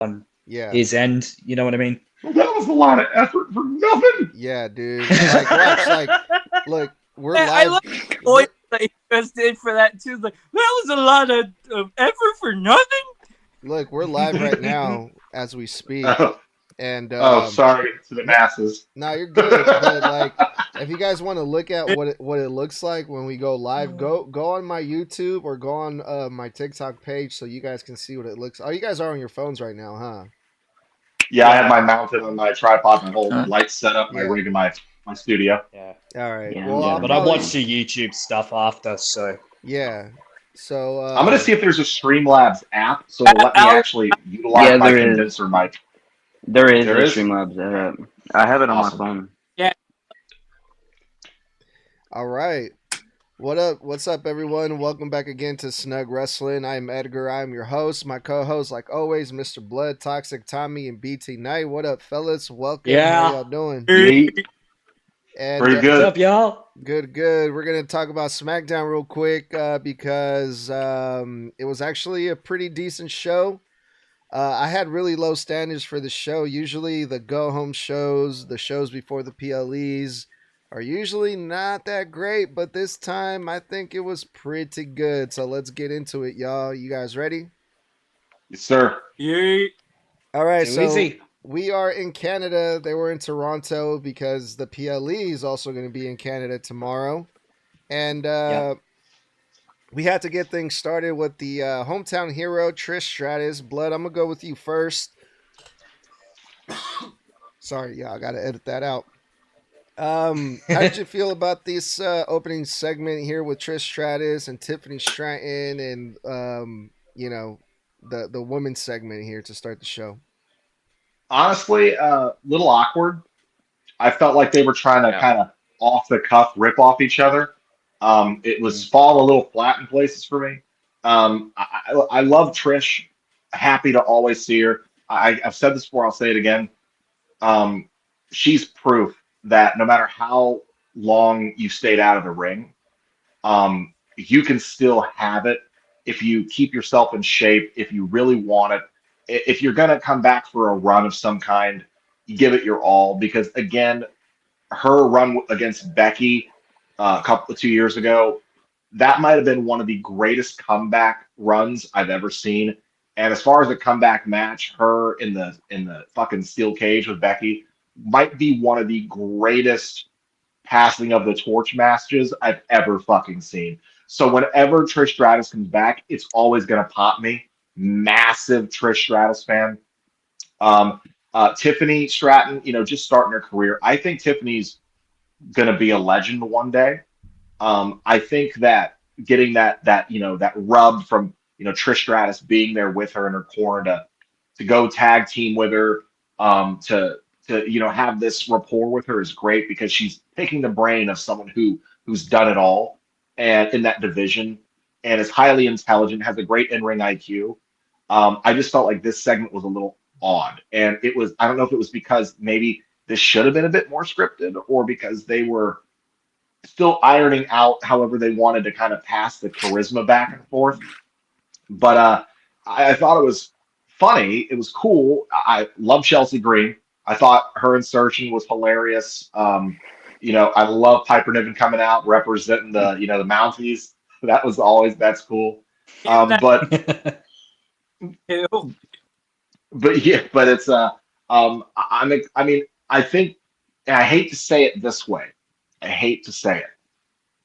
on Yeah. his end. You know what I mean? That was a lot of effort for nothing. Yeah, dude. Like, watch, like, look, we're I live. love the voice that you guys did for that too. Like, that was a lot of effort for nothing. Look, we're live right now as we speak, Oh, and sorry to the masses. no, you're good. But like, if you guys want to look at what it looks like when we go live, go on my YouTube or go on my TikTok page so you guys can see what it looks. Oh, you guys are on your phones right now, huh? Yeah, I have my mounted on my tripod, my whole Huh? light set up, my Yeah. rig in my studio. Yeah. All right. Yeah, Well, I'm I'll But I probably watched the YouTube stuff after, so yeah. So I'm gonna see if there's a Streamlabs app so it'll let me Alex, actually utilize Yeah, my there is. condenser mic. There is There a is? Streamlabs app. I have it on Awesome. my phone. all right. What up? What's up, everyone? Welcome back again to Snug Wrestling. I'm Edgar. I'm your host. My co-host, like always, Mr. Blood, Toxic Tommy, and BT Knight. What up, fellas? Welcome. Yeah. How y'all doing? Yeet. And Pretty what's good. up, y'all? good, good. We're gonna talk about SmackDown real quick because it was actually a pretty decent show. I had really low standards for the show. Usually, the go-home shows, the shows before the PLEs, are usually not that great, but this time I think it was pretty good. So let's get into it, y'all. You guys ready? Yes, sir. Yeah. All right, Too so easy. we are in Canada. They were in Toronto because the PLE is also going to be in Canada tomorrow. And we had to get things started with the hometown hero, Trish Stratus. Blood, I'm going to go with you first. Sorry, yeah, I got to edit that out. How did you feel about this opening segment here with Trish Stratus and Tiffany Stratton and, the women's segment here to start the show? Honestly, little awkward. I felt like they were trying to Yeah. kind of off the cuff rip off each other. It was fall a little flat in places for me. I love Trish. Happy to always see her. I've said this before. I'll say it again. Um, she's proof that no matter how long you stayed out of the ring, you can still have it if you keep yourself in shape, if you really want it. If you're going to come back for a run of some kind, you give it your all. Because again, her run against Becky a couple 2 years ago, that might have been one of the greatest comeback runs I've ever seen. And as far as a comeback match, her in the fucking steel cage with Becky might be one of the greatest passing of the torch matches I've ever fucking seen. So whenever Trish Stratus comes back, it's always gonna pop me. Massive Trish Stratus fan. Tiffany Stratton, just starting her career. I think Tiffany's gonna be a legend one day. I think that getting that rub from Trish Stratus being there with her in her corner to go tag team with her, to have this rapport with her is great because she's picking the brain of someone who's done it all and in that division and is highly intelligent, has a great in-ring IQ. I just felt like this segment was a little odd, and it was I don't know if it was because maybe this should have been a bit more scripted or because they were still ironing out however they wanted to kind of pass the charisma back and forth. But I thought it was funny. It was cool. I love Chelsea Green. I thought her insertion was hilarious. I love Piper Niven coming out representing the Mounties. That's cool. Yeah, that But too. but yeah, but it's I mean I think and I hate to say it this way. I hate to say it.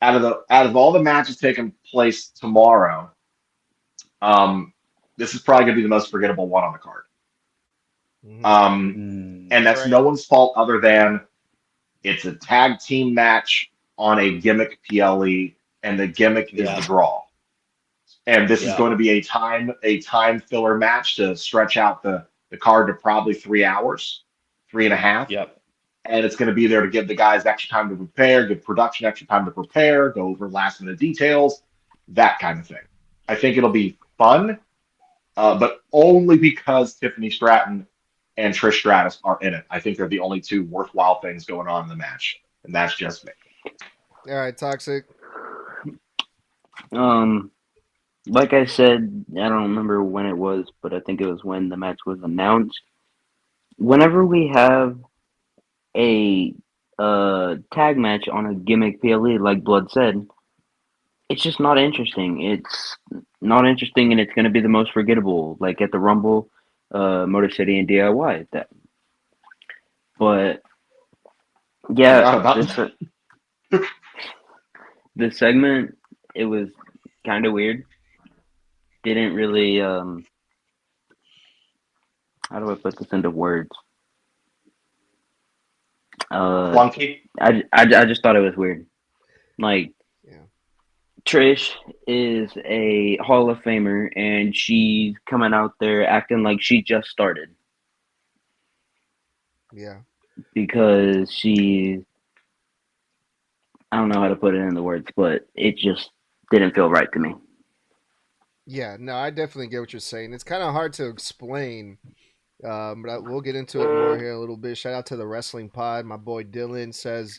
Out of all the matches taking place tomorrow, this is probably gonna be the most forgettable one on the card. Mhm. And that's no one's fault other than it's a tag team match on a gimmick PLE, and the gimmick is the Yeah. draw. And this is Yeah. going to be a time filler match to stretch out the card to probably 3 hours, 3.5. Yep. And it's going to be there to give the guys extra time to prepare, give production extra time to prepare, go over last minute details, that kind of thing. I think it'll be fun, but only because Tiffany Stratton and Trish Stratus are in it. I think they're the only two worthwhile things going on in the match, and that's just me. All right, Toxic. Um, like I said, I don't remember when it was, but I think it was when the match was announced. Whenever we have a tag match on a gimmick PLE, like Blood said, it's just not interesting. It's not interesting, and it's going to be the most forgettable, like at the Rumble, Motor City, and DIY. But yeah, Forgot about this segment, it was kind of weird. Didn't really how do I put this into words? Flunky. I just thought it was weird. Like Yeah. Trish is a Hall of Famer, and she's coming out there acting like she just started Yeah. because I don't know how to put it in the words, but it just didn't feel right to me. Yeah, no, I definitely get what you're saying. It's kind of hard to explain, we'll get into it more here in a little bit. Shout out to the Wrestling Pod. My boy Dylan says,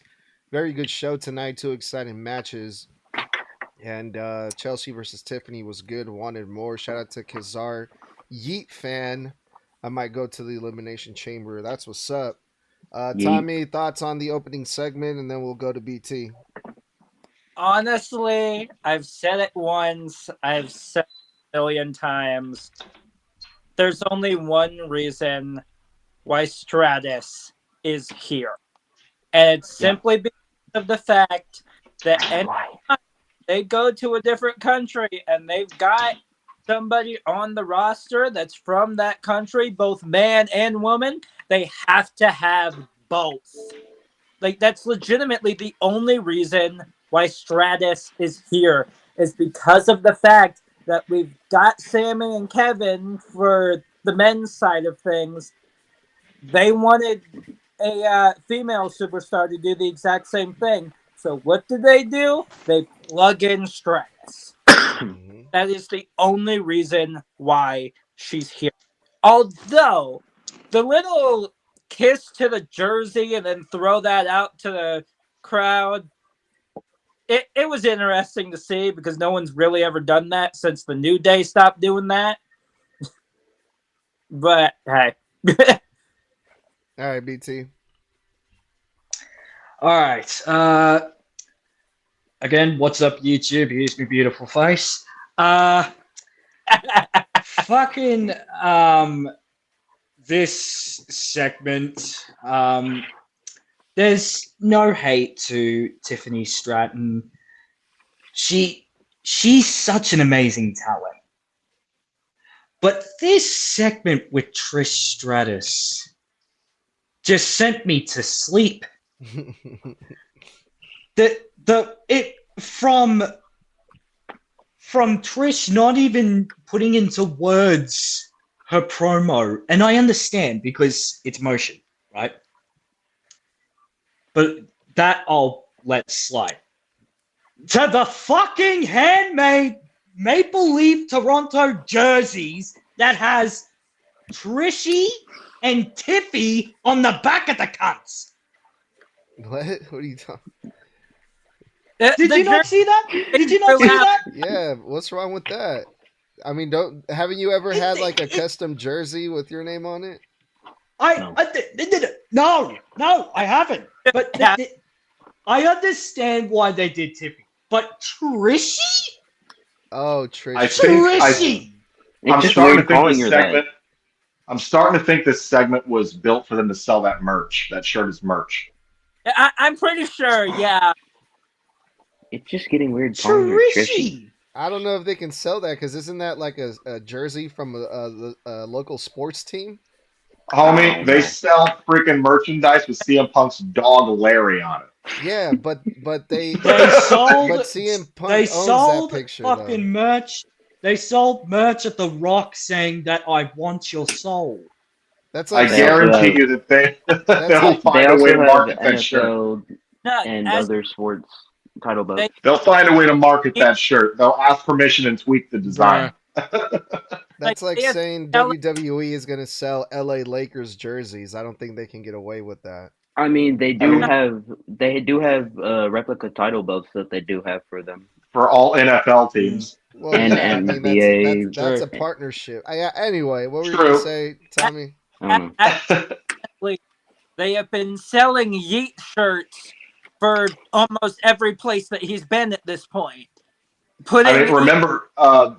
very good show tonight. 2 exciting matches. And Chelsea versus Tiffany was good. Wanted more. Shout out to Kazar Yeet fan. I might go to the Elimination Chamber. That's what's up. Yeet. Tommy, thoughts on the opening segment, and then we'll go to BT. Honestly, I've said it once. I've said it a million times. There's only one reason why Stratus is here. And it's simply because of the fact that anytime they go to a different country and they've got somebody on the roster that's from that country, both man and woman, they have to have both. Like, that's legitimately the only reason why Stratus is here, is because of the fact that we've got Sammy and Kevin for the men's side of things. They wanted a female superstar to do the exact same thing. So what do? They plug in Stratus. That is the only reason why she's here. Although, the little kiss to the jersey and then throw that out to the crowd, it was interesting to see because no one's really ever done that since the New Day stopped doing that. But, hey. All right, BT. All right. Again, what's up, YouTube? Here's my beautiful face. Fucking this segment. There's no hate to Tiffany Stratton. She's such an amazing talent. But this segment with Trish Stratus just sent me to sleep. From Trish not even putting into words her promo, and I understand because it's motion, right? But that I'll let slide. To the fucking handmade Maple Leaf Toronto jerseys that has Trishy and Tiffy on the back of the cunts. What? What are you talking? Did you not see that? Did you not see that? Yeah, what's wrong with that? I mean, haven't you ever had like a custom jersey with your name on it? No, I haven't. But I understand why they did Tiffy. But Trishy? Oh, Trish. I'm starting to think this segment. I'm starting to think this segment was built for them to sell that merch. That shirt is merch. I'm pretty sure, yeah. It's just getting weird calling her Trishy. I don't know if they can sell that because isn't that like a jersey from a local sports team? Homie, they sell freaking merchandise with CM Punk's dog Larry on it. Yeah, but they sold. But CM Punk they owns sold that picture, fucking though. merch. They sold merch at the Rock saying that I want your soul. That's I like guarantee you that they'll find a way to market that shirt. And other sports title belts. They'll find a way to market that shirt. They'll ask permission and tweak the design. That's like saying WWE is going to sell LA Lakers jerseys. I don't think they can get away with that. I mean, they do have replica title belts that they do have for them for all NFL teams. Well, And yeah, I mean NBA. that's a True. partnership. Anyway, what were you True. gonna say, Tommy? I don't know. They have been selling Yeet shirts for almost every place that he's been at this point. I mean, remember,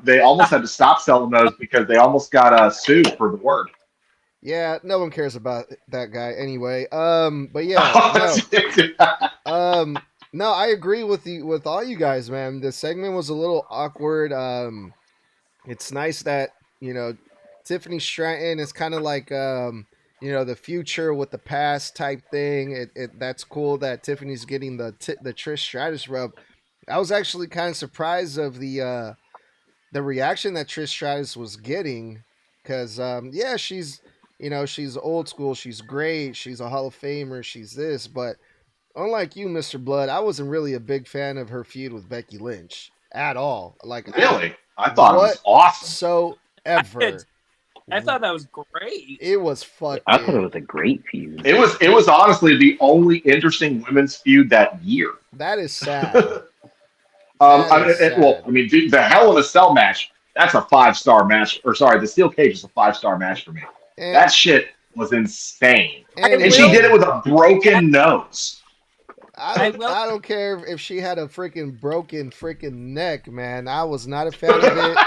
they almost had to stop selling those because they almost got sued for the word. Yeah, no one cares about that guy anyway. But yeah, no, I agree with all you guys, man. The segment was a little awkward. It's nice that Tiffany Stratton is kind of like the future with the past type thing. That's cool that Tiffany's getting the Trish Stratus rub. I was actually kind of surprised of the reaction that Trish Stratus was getting because yeah, she's she's old school, she's great, she's a Hall of Famer, she's this, but unlike you, Mr. Blood, I wasn't really a big fan of her feud with Becky Lynch at all. Like, Really? I thought it was awesome. So ever. I thought that was great. It was fucking. I thought it was a great feud. It was honestly the only interesting women's feud that year. That is sad. Dude, the Hell in a Cell match, that's a 5-star match. Or sorry, the Steel Cage is a 5-star match for me. And, that shit was insane. and she did it with a broken nose. I don't care if she had a freaking broken freaking neck, man. I was not a fan of it.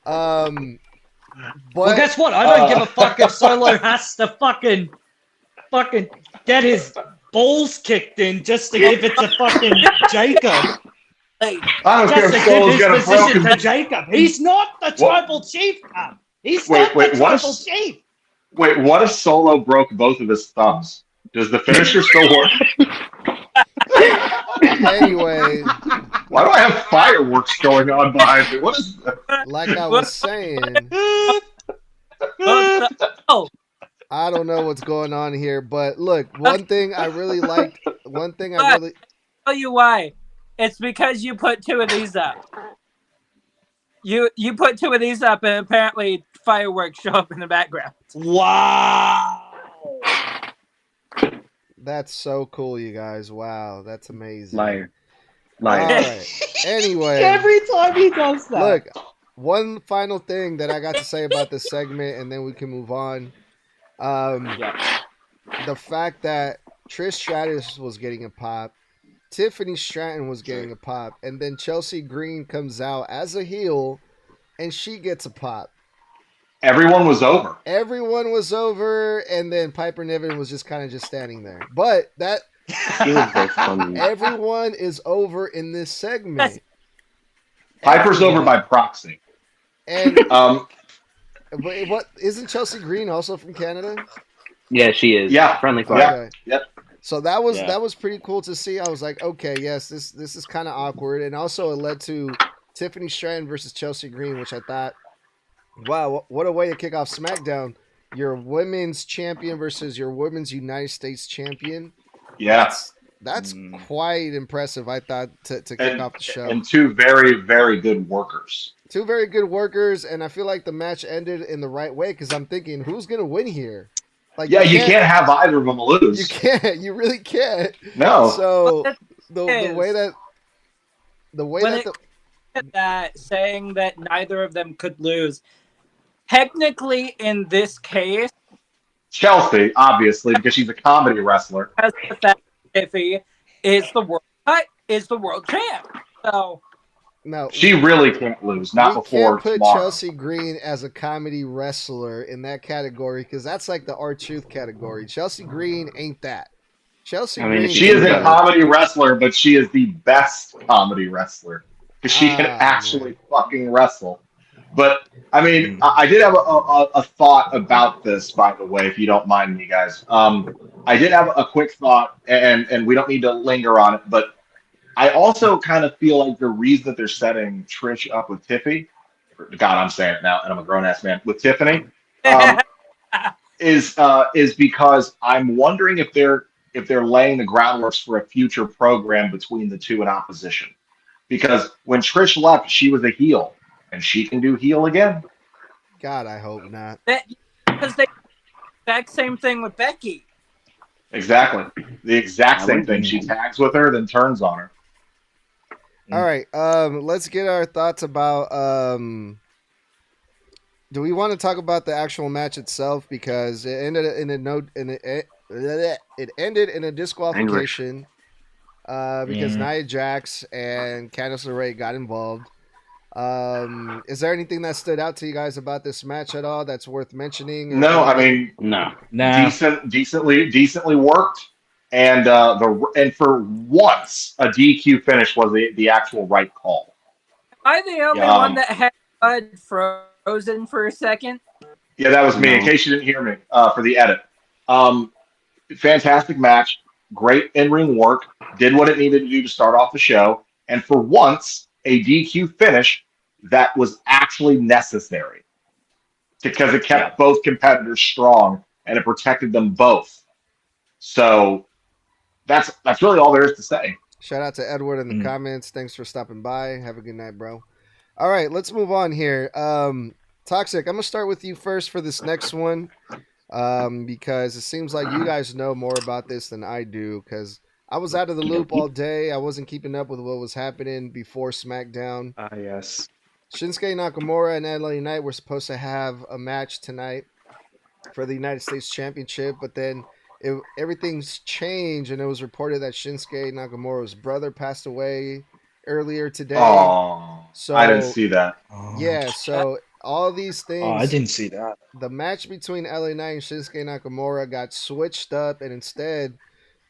But Well, guess what? I don't give a fuck if Solo has to fucking get his balls kicked in just to give it to fucking Jacob. Like, I don't care Just if to give Solo's his got a position broken. to Jacob. He's not the tribal chief, man. He's Wait, not the what tribal if- chief. Wait, what if Solo broke both of his thumbs? Does the finisher still work? anyway, Why do I have fireworks going on behind me? What is that? like I was saying, oh, I don't know what's going on here, but look, one thing I really liked. tell you why. It's because you put two of these up. You put two of these up, and apparently fireworks show up in the background. Wow. That's so cool, you guys. Wow, that's amazing. Liar. All right. Anyway, Every time he does that. look, one final thing that I got to say about this segment, and then we can move on. The fact that Trish Stratus was getting a pop, Tiffany Stratton was getting a pop, and then Chelsea Green comes out as a heel, and she gets a pop. Everyone was over. Everyone was over, and then Piper Niven was just kind of just standing there. But that It was so funny. everyone is over in this segment. Piper's over by proxy. And Um, but what isn't Chelsea Green also from Canada? Yeah, she is. Yeah. Friendly fire. Yeah. Okay. Yep. So that was Yeah. that was pretty cool to see. I was like, okay, yes, this is kind of awkward, and also it led to Tiffany Stratton versus Chelsea Green, which I thought, wow, what a way to kick off SmackDown. Your women's champion versus your women's United States champion. Yeah. That's quite impressive, I thought, to kick off the show. And two very, very good workers. Two very good workers, and I feel like the match ended in the right way because I'm thinking, who's gonna win here? Like, Yeah, you can't have either of them lose. You can't. You really can't. No. So Well, the way that that saying that neither of them could lose. Technically, in this case, Chelsea, obviously, because she's a comedy wrestler. as the fact that Tiffy is the world champ. So no, She really can't lose. Not we before can't put tomorrow. Chelsea Green as a comedy wrestler in that category because that's like the R-Truth category. Chelsea Green ain't that. Chelsea I mean, Green. She is a good. comedy wrestler, but she is the best comedy wrestler because she can actually fucking wrestle. But I mean, I did have a thought about this, by the way, if you don't mind me, guys. I did have a quick thought, and we don't need to linger on it, but I also kind of feel like the reason that they're setting Trish up with Tiffany, God, I'm saying it now, and I'm a grown ass man, with Tiffany, is because I'm wondering if they're laying the groundwork for a future program between the two in opposition. Because when Trish left, she was a heel, and she can do heel again. God, I hope not. because they exact same thing with Becky. Exactly, the exact same thing. She tags with her, then turns on her. All right. Let's get our thoughts about. Do we want to talk about the actual match itself because it ended in a no in it ended in a disqualification because Nia Jax and Candice LeRae got involved. Is there anything that stood out to you guys about this match at all that's worth mentioning? No, I mean, No. Nah. decently worked, and for once a DQ finish was the actual right call. Am I the only one that had blood frozen for a second? Yeah, that was me. In No. case you didn't hear me for the edit. Fantastic match, great in-ring work, did what it needed to do to start off the show, and for once, a DQ finish that was actually necessary because it kept both competitors strong and it protected them both. So that's really all there is to say. Shout out to Edward in the comments. Thanks for stopping by. Have a good night, bro. All right, let's move on here. Toxic, I'm gonna start with you first for this next one. Because it seems like you guys know more about this than I do because I was out of the loop all day. I wasn't keeping up with what was happening before SmackDown. Yes. Shinsuke Nakamura and LA Knight were supposed to have a match tonight for the United States Championship, but then everything's changed and it was reported that Shinsuke Nakamura's brother passed away earlier today. Oh, so I didn't see that. Yeah, so all these things. Oh, I didn't see that. The match between LA Knight and Shinsuke Nakamura got switched up, and instead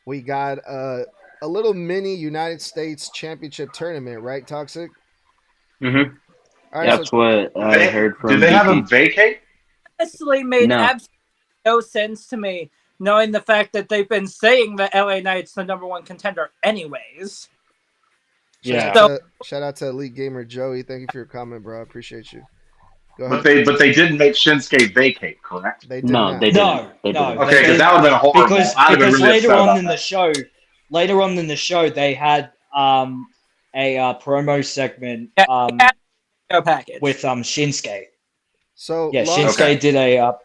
we got a little mini United States Championship tournament, right, Toxic? Mm-hmm. All right, That's what I heard from. Did they have BT. a vacate? Honestly, made No. absolutely no sense to me, knowing the fact that they've been saying that LA Knight's the #1 contender, anyways. Shout out to Elite Gamer Joey. Thank you for your comment, bro. I appreciate you. Go ahead. But they didn't make Shinsuke vacate, correct? They did No, not. they No, didn't. They no. didn't. Okay, because that would have been horrible. Because I'd have been really later upset on about in that. the show, they had a promo segment No package. with Shinsuke. So Yeah, long, Shinsuke did a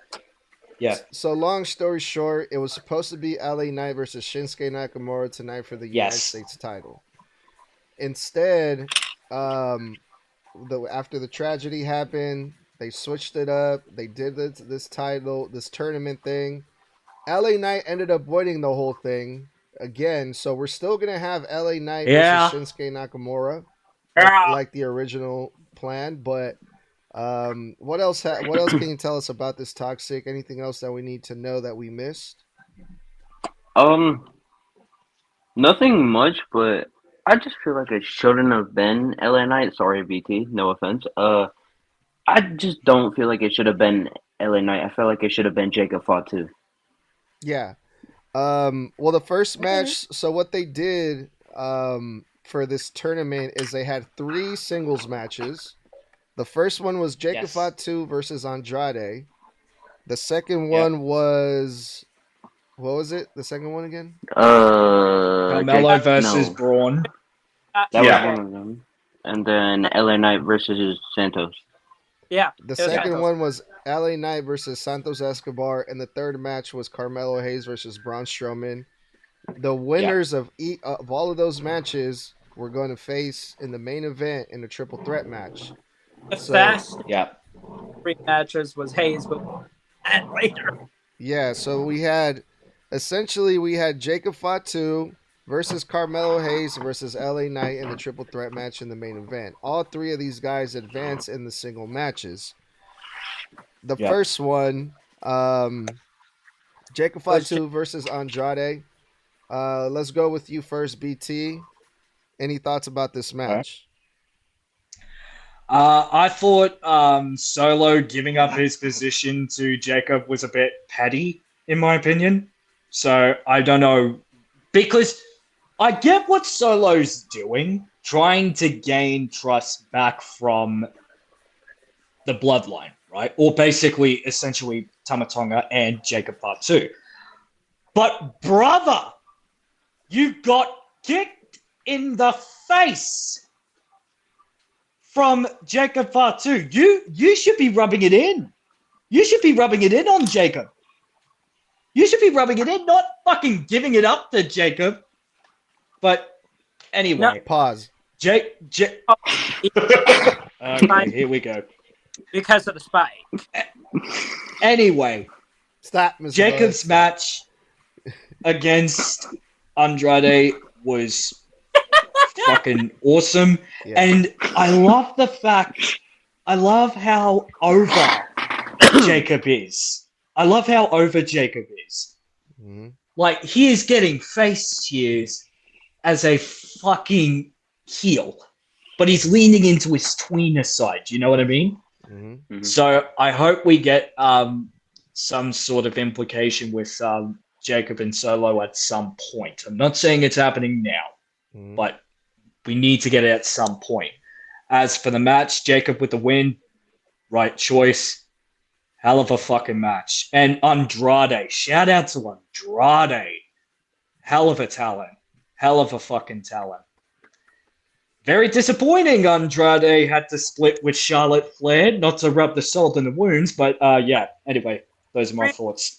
So long story short, it was supposed to be LA Knight versus Shinsuke Nakamura tonight for the United States title. Instead, after the tragedy happened, they switched it up. They did this tournament thing. LA Knight ended up winning the whole thing again. So we're still gonna have LA Knight versus Shinsuke Nakamura, like the original plan. But what else can you tell us about this, Toxic? Anything else that we need to know that we missed? Nothing much, but I just feel like it shouldn't have been LA Knight. Sorry, BT. No offense. I just don't feel like it should have been LA Knight. I feel like it should have been Jacob Fatu. Yeah. Well, the first match. So what they did for this tournament is they had 3 singles matches. The first one was Jacob Fatu versus Andrade. The second one was, what was it? The second one again? Carmelo versus Braun. That was one of them. And then LA Knight versus Santos. Yeah. The second one was LA Knight versus Santos Escobar, and the third match was Carmelo Hayes versus Braun Strowman. The winners of all of those matches were going to face in the main event in a triple threat match. The fast 3 matches was Hayes, but and later. Yeah, so we had Jacob Fatu versus Carmelo Hayes versus LA Knight in the triple threat match in the main event. All 3 of these guys advance in the single matches. The first one, Jacob Fatu versus Andrade. Let's go with you first, BT. Any thoughts about this match? I thought Solo giving up his position to Jacob was a bit petty, in my opinion. So I don't know, because I get what Solo's doing, trying to gain trust back from the bloodline, right? Or basically, essentially, Tamatonga and Jacob Fatu. But brother, you got kicked in the face from Jacob Fatu. You should be rubbing it in. You should be rubbing it in on Jacob. You should be rubbing it in, not fucking giving it up to Jacob. But anyway. Pause. Okay, here we go. Because of the spike. Anyway, Stop, Mr. Jacob's Bud. match against Andrade was fucking awesome. Yeah. And I love how over Jacob is. I love how over Jacob is. Mm-hmm. Like, he is getting face cheers as a fucking heel. But he's leaning into his tweener side. You know what I mean? Mm-hmm. Mhm. So I hope we get some sort of implication with Jacob and Solo at some point. I'm not saying it's happening now, Mm-hmm. but we need to get it at some point. As for the match, Jacob with the win, right choice. Hell of a fucking match. And Andrade, shout out to Andrade. Hell of a talent. Hell of a fucking talent. Very disappointing Andrade had to split with Charlotte Flair. Not to rub the salt in the wounds, but yeah. Anyway, those are my thoughts.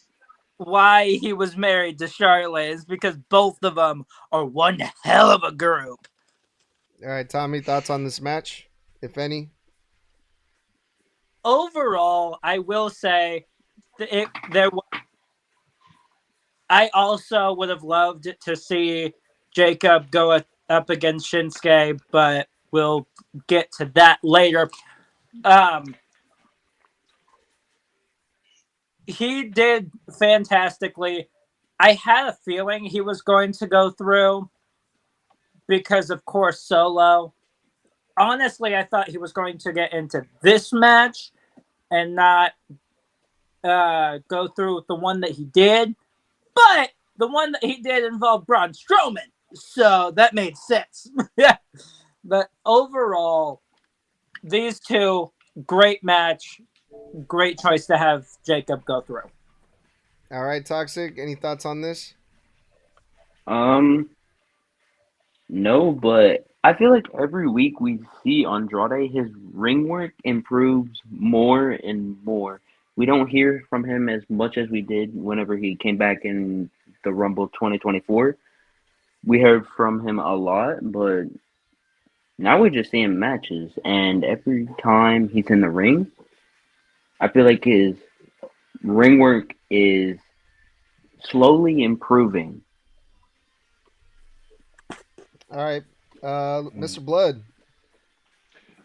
Why he was married to Charlotte is because both of them are one hell of a group. All right, Tommy, thoughts on this match, if any? Overall, I will say I also would have loved to see Jacob go up against Shinsuke, but we'll get to that later. He did fantastically. I had a feeling he was going to go through because, of course, Solo. Honestly, I thought he was going to get into this match and not go through the one that he did. But the one that he did involved Braun Strowman. So that made sense. Yeah. But overall, these two, great match. Great choice to have Jacob go through. All right, Toxic, any thoughts on this? No, but I feel like every week we see Andrade, his ring work improves more and more. We don't hear from him as much as we did whenever he came back in the Rumble 2024. We heard from him a lot, but now we're just seeing matches, and every time he's in the ring, I feel like his ring work is slowly improving. All right, Mr. Blood.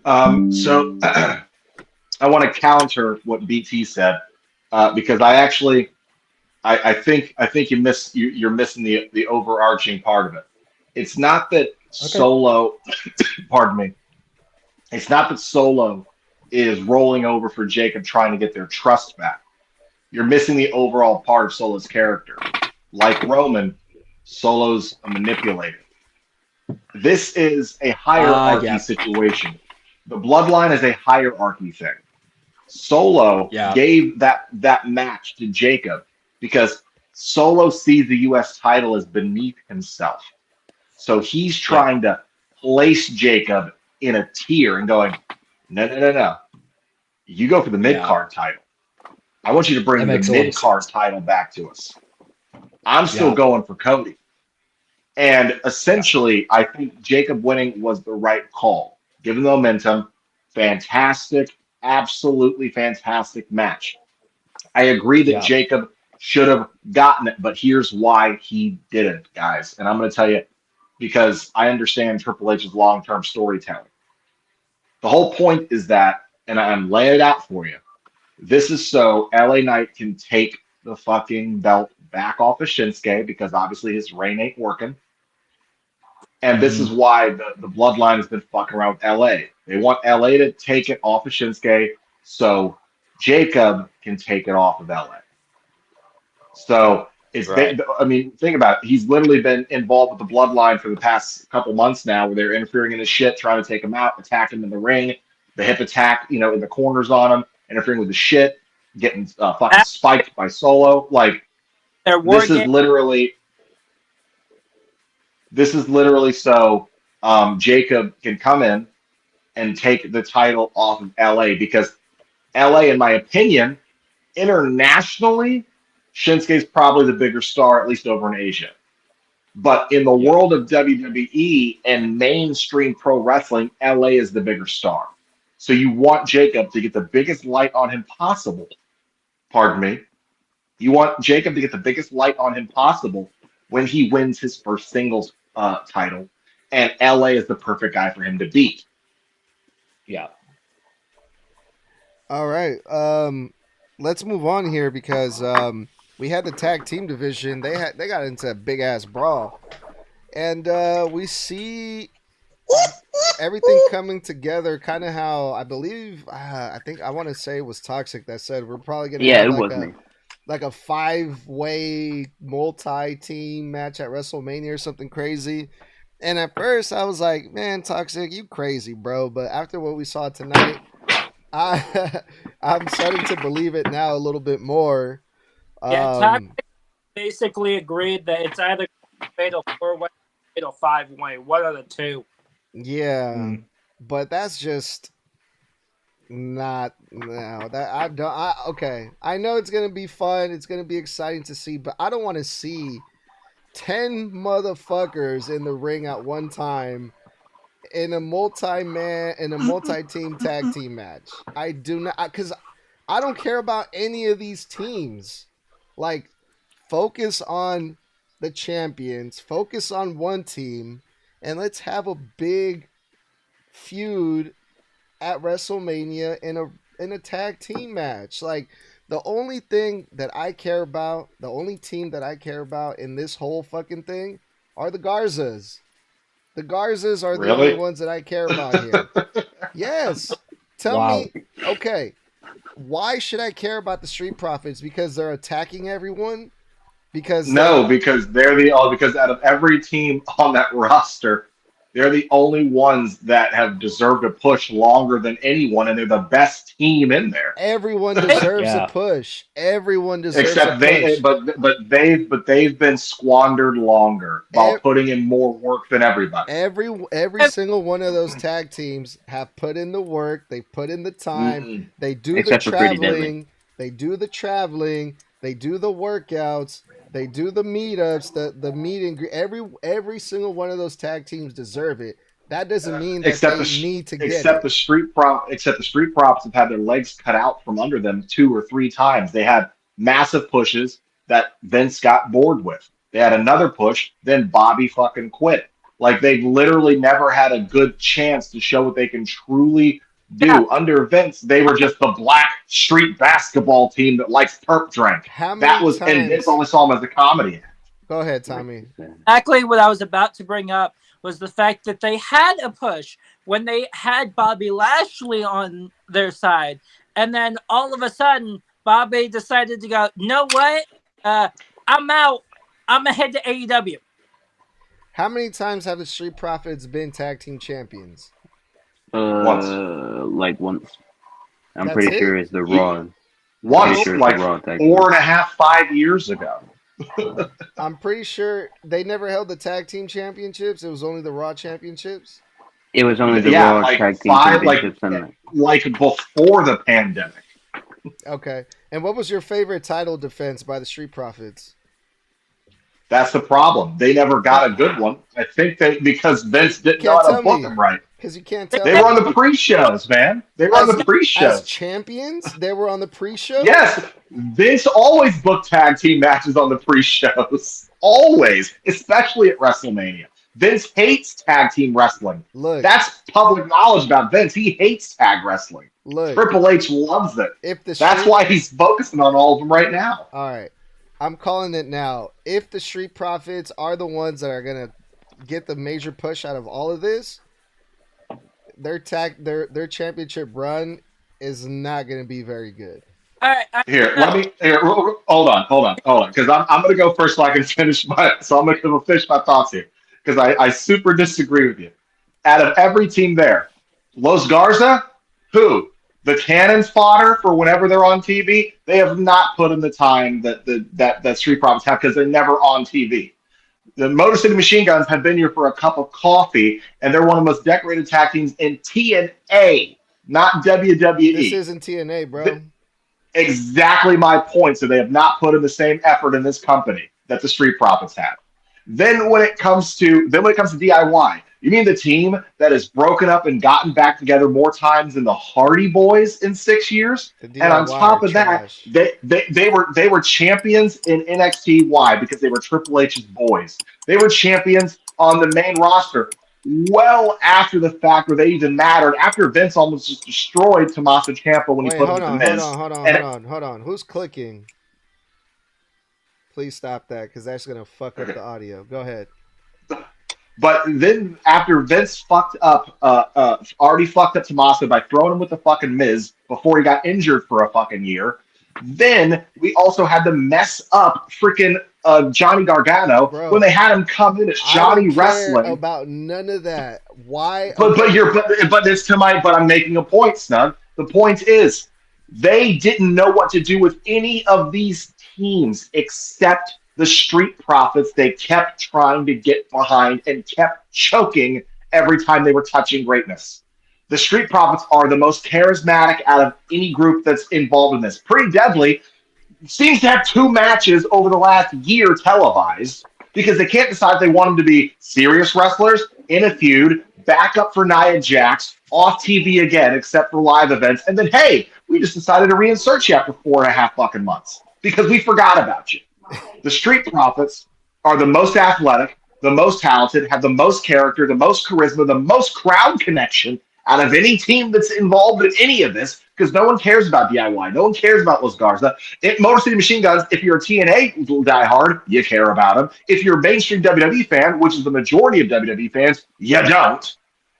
So I want to counter what BT said because I think you're missing the overarching part of it. It's not that Solo, pardon me. It's not that Solo is rolling over for Jacob trying to get their trust back. You're missing the overall part of Solo's character. Like Roman, Solo's a manipulator. This is a hierarchy situation. The bloodline is a hierarchy thing. Solo gave that match to Jacob because Solo sees the U.S. title as beneath himself. So he's trying to place Jacob in a tier and going, no. You go for the mid-card title. I want you to bring the mid-card title back to us. I'm still going for Cody. And essentially, I think Jacob winning was the right call. Given the momentum, fantastic, absolutely fantastic match. I agree that Jacob should have gotten it, but here's why he didn't, guys. And I'm going to tell you, because I understand Triple H's long-term storytelling. The whole point is that, and I'm laying it out for you, this is so LA Knight can take the fucking belt back off of Shinsuke, because obviously his reign ain't working. And this is why the bloodline has been fucking around with LA. They want LA to take it off of Shinsuke so Jacob can take it off of LA. So it's I mean, think about it. He's literally been involved with the bloodline for the past couple months now, where they're interfering in his shit, trying to take him out, attack him in the ring, the hip attack, in the corners on him, interfering with the shit, getting fucking spiked by Solo. Like, this is literally so Jacob can come in and take the title off of LA, because LA, in my opinion, internationally, Shinsuke's probably the bigger star, at least over in Asia. But in the world of WWE and mainstream pro wrestling, LA is the bigger star. So you want Jacob to get the biggest light on him possible. Pardon me. You want Jacob to get the biggest light on him possible when he wins his first singles title. And LA is the perfect guy for him to beat. Yeah. All right. Let's move on here because we had the tag team division. They got into a big ass brawl, and we see everything coming together. Kind of how I believe. I think I want to say it was Toxic that said we're probably gonna Yeah, have it was me. like a 5-way multi-team match at WrestleMania or something crazy. And at first I was like, man, Toxic, you crazy, bro. But after what we saw tonight, I'm starting to believe it now a little bit more. Yeah, Toxic basically agreed that it's either fatal 4-way or fatal 5-way, one of the two. Yeah, but that's just not no. That I don't. Okay, I know it's gonna be fun. It's gonna be exciting to see, but I don't want to see 10 motherfuckers in the ring at one time in a multi-team tag team match. I do not, because I don't care about any of these teams. Like, focus on the champions, focus on one team, and let's have a big feud at WrestleMania in a tag team match. Like, the only thing that I care about, the only team that I care about in this whole fucking thing are the Garzas. The Garzas are the only ones that I care about here. Yes. Tell me, okay, why should I care about the Street Profits? Because they're attacking everyone? Because because because out of every team on that roster, they're the only ones that have deserved a push longer than anyone, and they're the best team in there. Everyone deserves a push. Everyone deserves Except a push. but they've been squandered longer while putting in more work than everybody. Every single one of those tag teams have put in the work. They put in the time. Mm-hmm. They do the traveling. They do the traveling. They do the workouts. They do the meetups, the meet and greet. Every single one of those tag teams deserve it. That doesn't mean that they need to get except the Street Props have had their legs cut out from under them 2 or 3 times. They had massive pushes that Vince got bored with. They had another push, then Bobby fucking quit. Like, they've literally never had a good chance to show what they can truly do. Yeah. Under Vince, they were just the black street basketball team that likes perp drink. And Vince only saw them as a comedy act. Go ahead, Tommy. Exactly what I was about to bring up was the fact that they had a push when they had Bobby Lashley on their side. And then all of a sudden, Bobby decided to go, you know what? I'm out. I'm going to head to AEW. How many times have the Street Profits been tag team champions? Once. Like once. I'm pretty sure it's the Raw. Once, like 4.5, 5 years ago. I'm pretty sure they never held the tag team championships. It was only the Raw championships. It was only the Raw tag team championships. Like before the pandemic. Okay. And what was your favorite title defense by the Street Profits? That's the problem. They never got a good one. I think because Vince didn't know how to book them right. Because you can't tell. They were on the pre-shows, man. They were on the pre-shows. As champions, they were on the pre-shows? Yes. Vince always booked tag team matches on the pre-shows. Always. Especially at WrestleMania. Vince hates tag team wrestling. Look. That's public knowledge about Vince. He hates tag wrestling. Look. Triple H loves it. That's why he's focusing on all of them right now. All right. I'm calling it now. If the Street Profits are the ones that are going to get the major push out of all of this, their championship run is not going to be very good. All right. Hold on. Because I'm going to go first so I can finish I'm going to finish my thoughts here. Because I super disagree with you. Out of every team there, Los Garza, who? The cannons fodder for whenever they're on TV, they have not put in the time that Street Profits have because they're never on TV. The Motor City Machine Guns have been here for a cup of coffee, and they're one of the most decorated tag teams in TNA, not WWE. This isn't TNA, bro. Exactly my point. So they have not put in the same effort in this company that the Street Profits have. Then when it comes to DIY, you mean the team that has broken up and gotten back together more times than the Hardy Boys in 6 years? The And on DIY top are of that, trash. they were champions in NXT. Why? Because they were Triple H's boys. They were champions on the main roster well after the fact where they even mattered. After Vince almost just destroyed Tommaso Ciampa when he Wait, put him hold with the on, Miz. hold on. Who's clicking? Please stop that, because that's gonna fuck up the audio. Go ahead. But then after Vince already fucked up Tommaso by throwing him with the fucking Miz before he got injured for a fucking year, then we also had to mess up freaking Johnny Gargano Bro, when they had him come in as I Johnny don't care Wrestling. about none of that. Why? But I'm making a point, Snug. The point is they didn't know what to do with any of these teams except the Street Profits. They kept trying to get behind and kept choking every time they were touching greatness. The Street Profits are the most charismatic out of any group that's involved in this. Pretty Deadly seems to have 2 matches over the last year televised because they can't decide if they want them to be serious wrestlers in a feud, back up for Nia Jax, off TV again, except for live events, and then, hey, we just decided to reinsert you after 4.5 fucking months because we forgot about you. The Street Profits are the most athletic, the most talented, have the most character, the most charisma, the most crowd connection out of any team that's involved in any of this, because no one cares about DIY. No one cares about Los Garza. Motor City Machine Guns, if you're a TNA diehard, you care about them. If you're a mainstream WWE fan, which is the majority of WWE fans, you don't.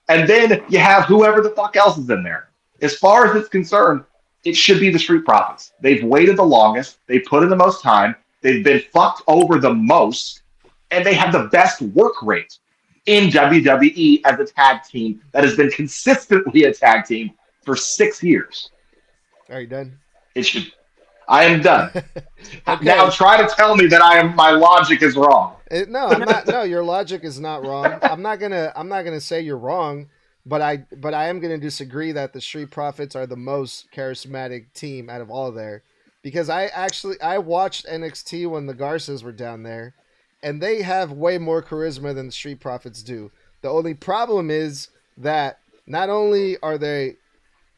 And then you have whoever the fuck else is in there. As far as it's concerned, it should be the Street Profits. They've waited the longest. They put in the most time. They've been fucked over the most. And they have the best work rate in WWE as a tag team that has been consistently a tag team for 6 years. Are you done? It should. I am done. Okay. Now try to tell me that my logic is wrong. No, I'm not. No, your logic is not wrong. I'm not gonna say you're wrong, but I am gonna disagree that the Street Profits are the most charismatic team out of all there, because I watched NXT when the Garças were down there, and they have way more charisma than the Street Profits do. The only problem is that not only are they,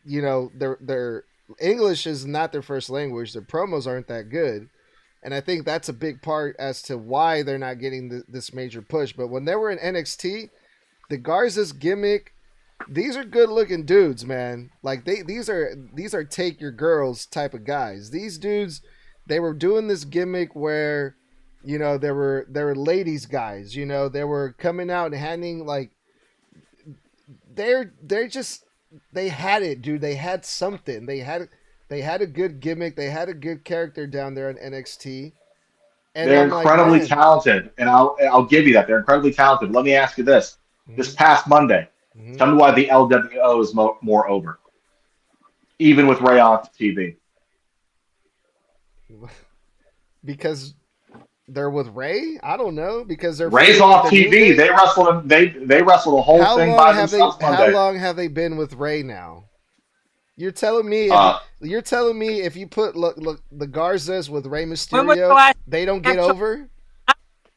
their English is not their first language. Their promos aren't that good. And I think that's a big part as to why they're not getting this major push. But when they were in NXT, the Garza's gimmick, these are good looking dudes, man. Like these are take your girls type of guys. These dudes, they were doing this gimmick where, they were ladies guys. They were coming out and handing like they had it, dude. They had something. They had a good gimmick. They had a good character down there in NXT. And they're I'm incredibly like, talented, and I'll give you that. They're incredibly talented. Let me ask you this: this past Monday, tell me why the LWO is more over, even with Ray off TV. Because they're with Ray? I don't know. Because they're Ray's off TV. They wrestled. They wrestled the whole thing by themselves Monday. How long have they been with Ray now? You're telling me if you put look the Garzas with Rey Mysterio, they don't get over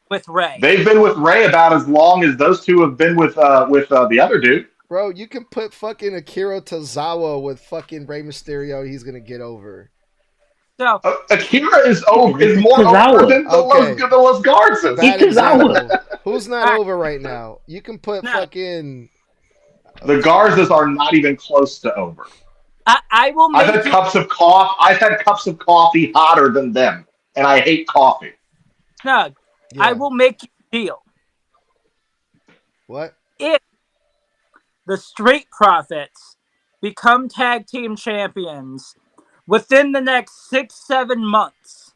with Ray. They've been with Ray about as long as those two have been with the other dude. Bro, you can put fucking Akira Tozawa with fucking Rey Mysterio. He's gonna get over. So Akira is more over than the Los Garzas. Bad example. Who's not over right now? You can put fucking. The Garzas are not even close to over. I will make I've had cups of coffee. I've had cups of coffee hotter than them, and I hate coffee. Snug. Yeah. I will make you a deal. What? If the Street Profits become tag team champions within the next 6-7 months,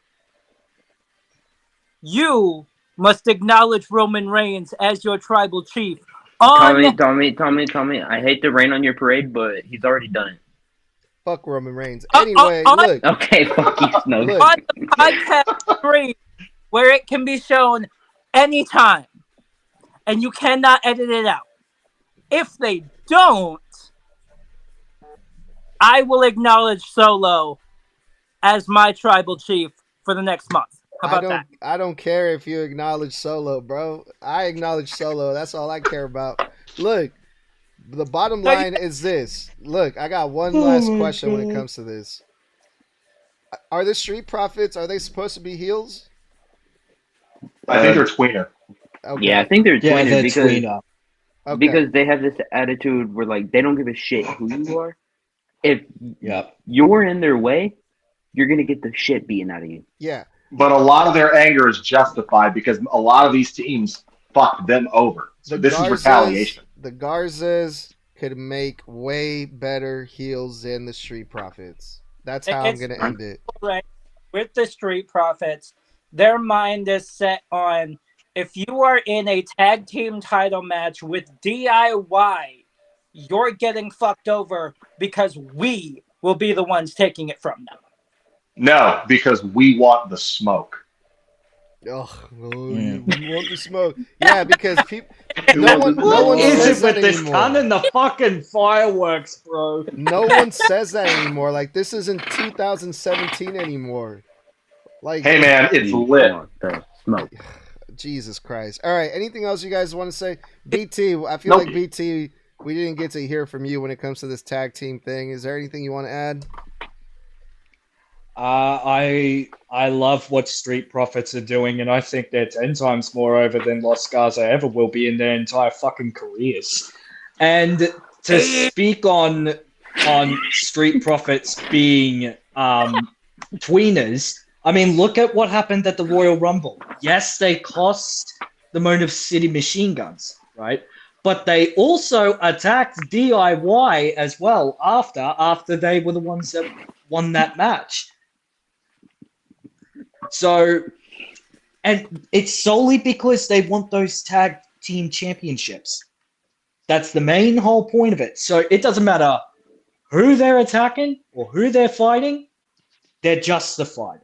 you must acknowledge Roman Reigns as your tribal chief. Tommy, I hate to rain on your parade, but he's already done it. Fuck Roman Reigns. Anyway, look. Okay, fuck you, Snug. On the podcast screen, where it can be shown anytime, and you cannot edit it out. If they don't, I will acknowledge Solo as my tribal chief for the next month. How about that? I don't care if you acknowledge Solo, bro. I acknowledge Solo. That's all I care about. Look, the bottom No, you- line is this. Look, I got one last question when it comes to this. Are the Street Profits, are they supposed to be heels? I think they're tweener. Okay. Yeah, I think they're Yeah, tweener they're because tweener. Okay. because they have this attitude where like they don't give a shit who you are. If Yep. you're in their way, you're gonna get the shit beaten out of you. Yeah. But a lot of their anger is justified because a lot of these teams fucked them over. So this is retaliation. The Garzas could make way better heels than the Street Profits. That's how I'm It's- going to end it. Right. With the Street Profits, their mind is set on if you are in a tag team title match with DIY, you're getting fucked over because we will be the ones taking it from them. No, because we want the smoke. Oh, Yeah. you want the smoke? Yeah, because people. No No What one is says it with that this anymore. gun and the fucking fireworks, bro? No one says that anymore. Like this isn't 2017 anymore. Like, Hey man, it's You lit. want the smoke. Jesus Christ! All right, anything else you guys want to say? BT, I feel like BT, we didn't get to hear from you when it comes to this tag team thing. Is there anything you want to add? I love what Street Profits are doing, and I think they're 10 times more over than Los Garza ever will be in their entire fucking careers. And to speak on Street Profits being tweeners, I mean, look at what happened at the Royal Rumble. Yes, they cost the Motor City Machine Guns, right? But they also attacked DIY as well after they were the ones that won that match. So, and it's solely because they want those tag team championships. That's the main whole point of it. So it doesn't matter who they're attacking or who they're fighting, they're justified.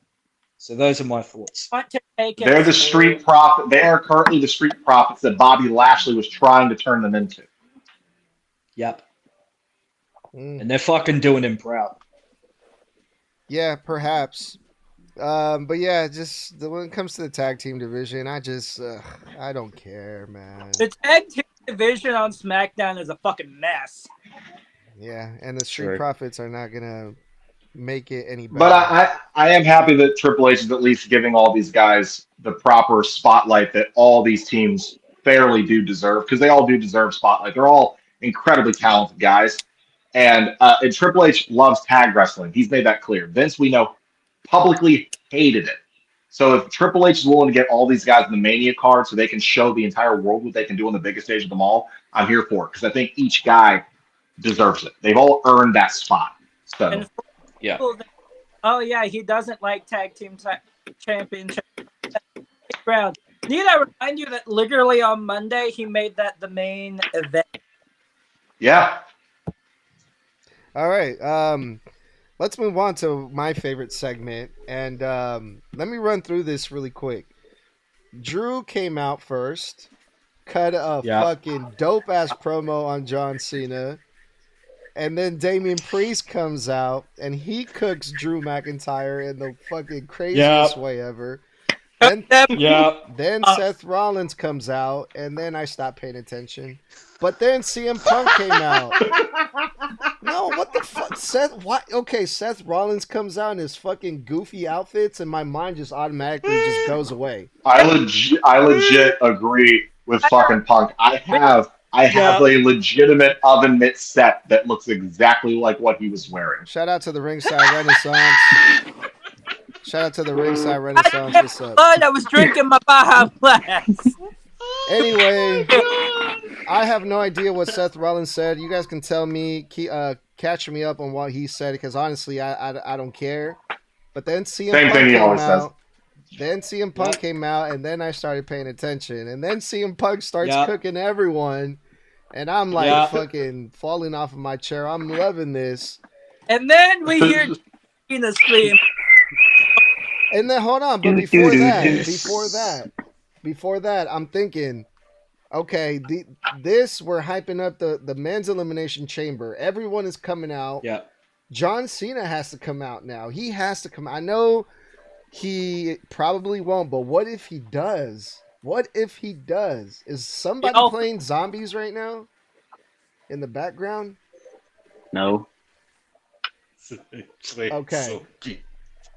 So those are my thoughts. Want to take it They're the street profit. They are currently the street profits that Bobby Lashley was trying to turn them into. Yep. Mm. And they're fucking doing him proud. Yeah, perhaps. But yeah, just when it comes to the tag team division, I don't care, man. The tag team division on SmackDown is a fucking mess. Yeah, and the Street Sure. Profits are not gonna make it any better. But I am happy that Triple H is at least giving all these guys the proper spotlight that all these teams fairly do deserve, because they all do deserve spotlight. They're all incredibly talented guys. And Triple H loves tag wrestling. He's made that clear. Vince, we know, publicly hated it. So if Triple H is willing to get all these guys in the Mania card so they can show the entire world what they can do on the biggest stage of them all, I'm here for it, because I think each guy deserves it. They've all earned that spot. So And for Yeah. people that, oh yeah, he doesn't like tag team championship round. Need I remind you that literally on Monday he made that the main event. yeah, All right, let's move on to my favorite segment, and let me run through this really quick. Drew came out first, cut a Yeah. fucking dope ass promo on John Cena, and then Damian Priest comes out and he cooks Drew McIntyre in the fucking craziest way ever. Then, Yeah. then Seth Rollins comes out, and then I stopped paying attention. But then CM Punk came out. No, what the fuck? Seth Rollins comes out in his fucking goofy outfits, and my mind just automatically just goes away. I legit agree with fucking Punk. I have a legitimate oven mitt set that looks exactly like what he was wearing. Shout out to the Ringside Renaissance. Shout out to the Ringside Renaissance. What's up? I was drinking my Baja Blast. Anyway, I have no idea what Seth Rollins said. You guys can tell me, catch me up on what he said, because honestly, I don't care. But then CM Same Punk thing he came always says. out. Then CM Punk came out, and then I started paying attention. And then CM Punk starts Yeah. cooking everyone, and I'm like Yeah. fucking falling off of my chair. I'm loving this. And then we hear Gina scream. And then hold on, but before that, I'm thinking, okay, we're hyping up the men's elimination chamber. Everyone is coming out. Yeah. John Cena has to come out now. He has to come. I know He probably won't, but what if he does? What if he does? Is somebody Yo. playing zombies right now in the background? No. Okay.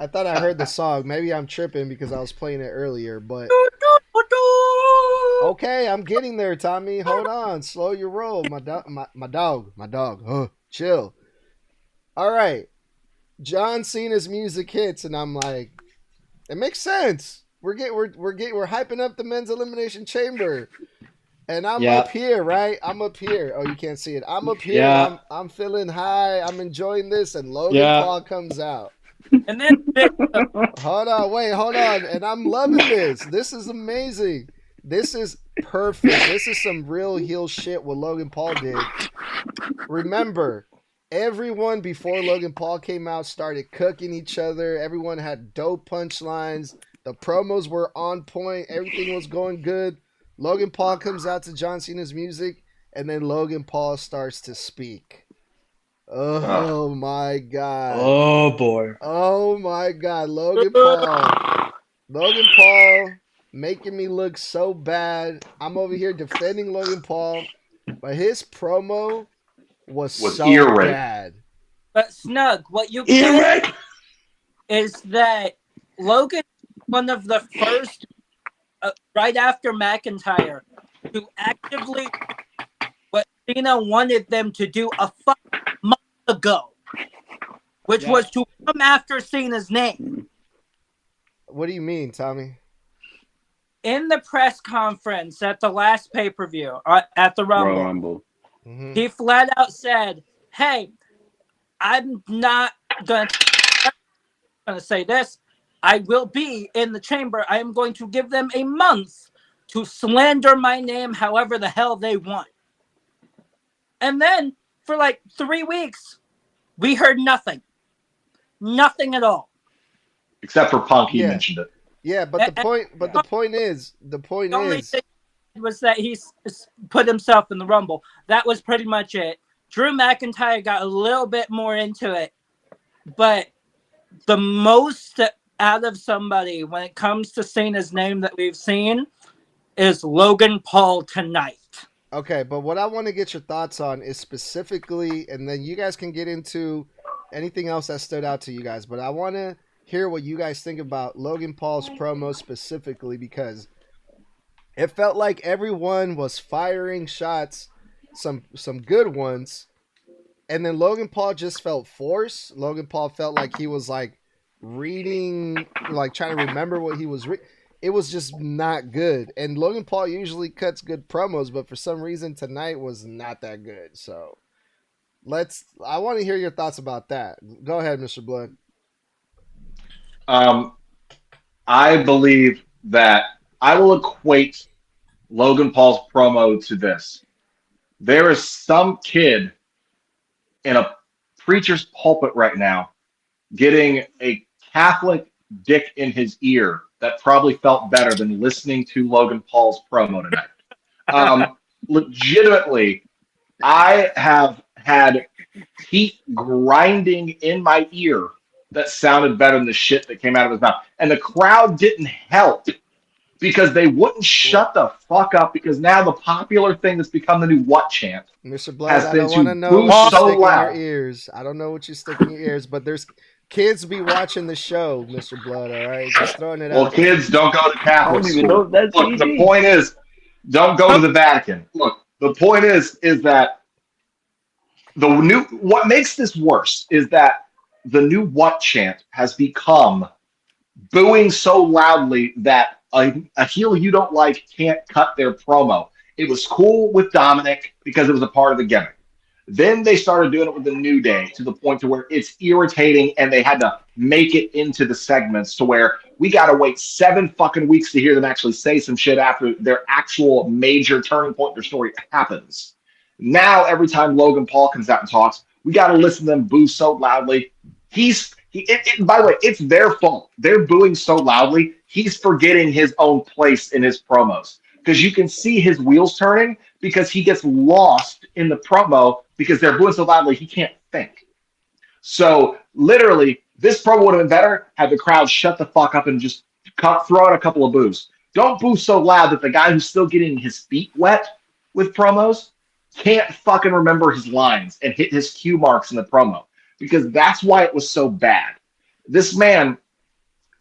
I thought I heard the song. Maybe I'm tripping because I was playing it earlier, but okay, I'm getting there, Tommy. Hold on. Slow your roll. My dog. Chill. All right. John Cena's music hits, and I'm like, it makes sense. We're hyping up the men's elimination chamber, and I'm Yeah. up here, right? I'm up here. Oh, you can't see it. I'm up here. Yeah. I'm feeling high. I'm enjoying this, and Logan Yeah. Paul comes out. And then Hold on, and I'm loving this. This is amazing. This is perfect. This is some real heel shit what Logan Paul did. Remember, everyone before Logan Paul came out started cooking each other. Everyone had dope punchlines. The promos were on point. Everything was going good. Logan Paul comes out to John Cena's music, and then Logan Paul starts to speak. Oh my God. Oh boy. Oh my God. Logan Paul making me look so bad. I'm over here defending Logan Paul, but his promo was so ear rape. bad. But Snug, what you get is that Logan, one of the first, right after McIntyre, to actively what Cena wanted them to do a month ago, which was to come after Cena's name. What do you mean, Tommy? In the press conference at the last pay-per-view, at the Rumble. Mm-hmm. He flat out said, hey, I'm not going to say this. I will be in the chamber. I am going to give them a month to slander my name however the hell they want. And then for like 3 weeks, we heard nothing. Nothing at all. Except for Punk, he mentioned it. Yeah, but the point is, only thing was that he put himself in the Rumble. That was pretty much it. Drew McIntyre got a little bit more into it, but the most out of somebody when it comes to Cena's name that we've seen is Logan Paul tonight. Okay, but what I want to get your thoughts on is specifically, and then you guys can get into anything else that stood out to you guys, but I want to hear what you guys think about Logan Paul's promo specifically, because it felt like everyone was firing shots, some good ones, and then Logan Paul just felt forced. Logan Paul felt like he was like reading, like trying to remember what he was reading. It was just not good. And Logan Paul usually cuts good promos, but for some reason tonight was not that good. So I want to hear your thoughts about that. Go ahead, Mr. Blood. I believe that I will equate Logan Paul's promo to this. There is some kid in a preacher's pulpit right now getting a Catholic dick in his ear that probably felt better than listening to Logan Paul's promo tonight. Legitimately, I have had teeth grinding in my ear that sounded better than the shit that came out of his mouth. And the crowd didn't help because they wouldn't shut the fuck up, because now the popular thing that's become the new what chant. Mr. Blood, I don't want to know boo what you so stick in loud. your ears. I don't know what you stick in your ears, but there's kids be watching the show, Mr. Blood, all right? Just throwing it out. Well, kids don't go to Catholic I don't even know school. if that's Look, the PG. point is, don't go to the Vatican. Look, the point is that what makes this worse is that the new what chant has become booing so loudly that a heel you don't like can't cut their promo. It was cool with Dominic because it was a part of the gimmick. Then they started doing it with the New Day to the point to where it's irritating, and they had to make it into the segments to where we got to wait 7 fucking weeks to hear them actually say some shit after their actual major turning point in their story happens. Now, every time Logan Paul comes out and talks, we got to listen to them boo so loudly. By the way, it's their fault. They're booing so loudly, he's forgetting his own place in his promos. Because you can see his wheels turning because he gets lost in the promo because they're booing so loudly he can't think. So literally, this promo would have been better had the crowd shut the fuck up and just throw out a couple of boos. Don't boo so loud that the guy who's still getting his feet wet with promos can't fucking remember his lines and hit his cue marks in the promo, because that's why it was so bad. This man,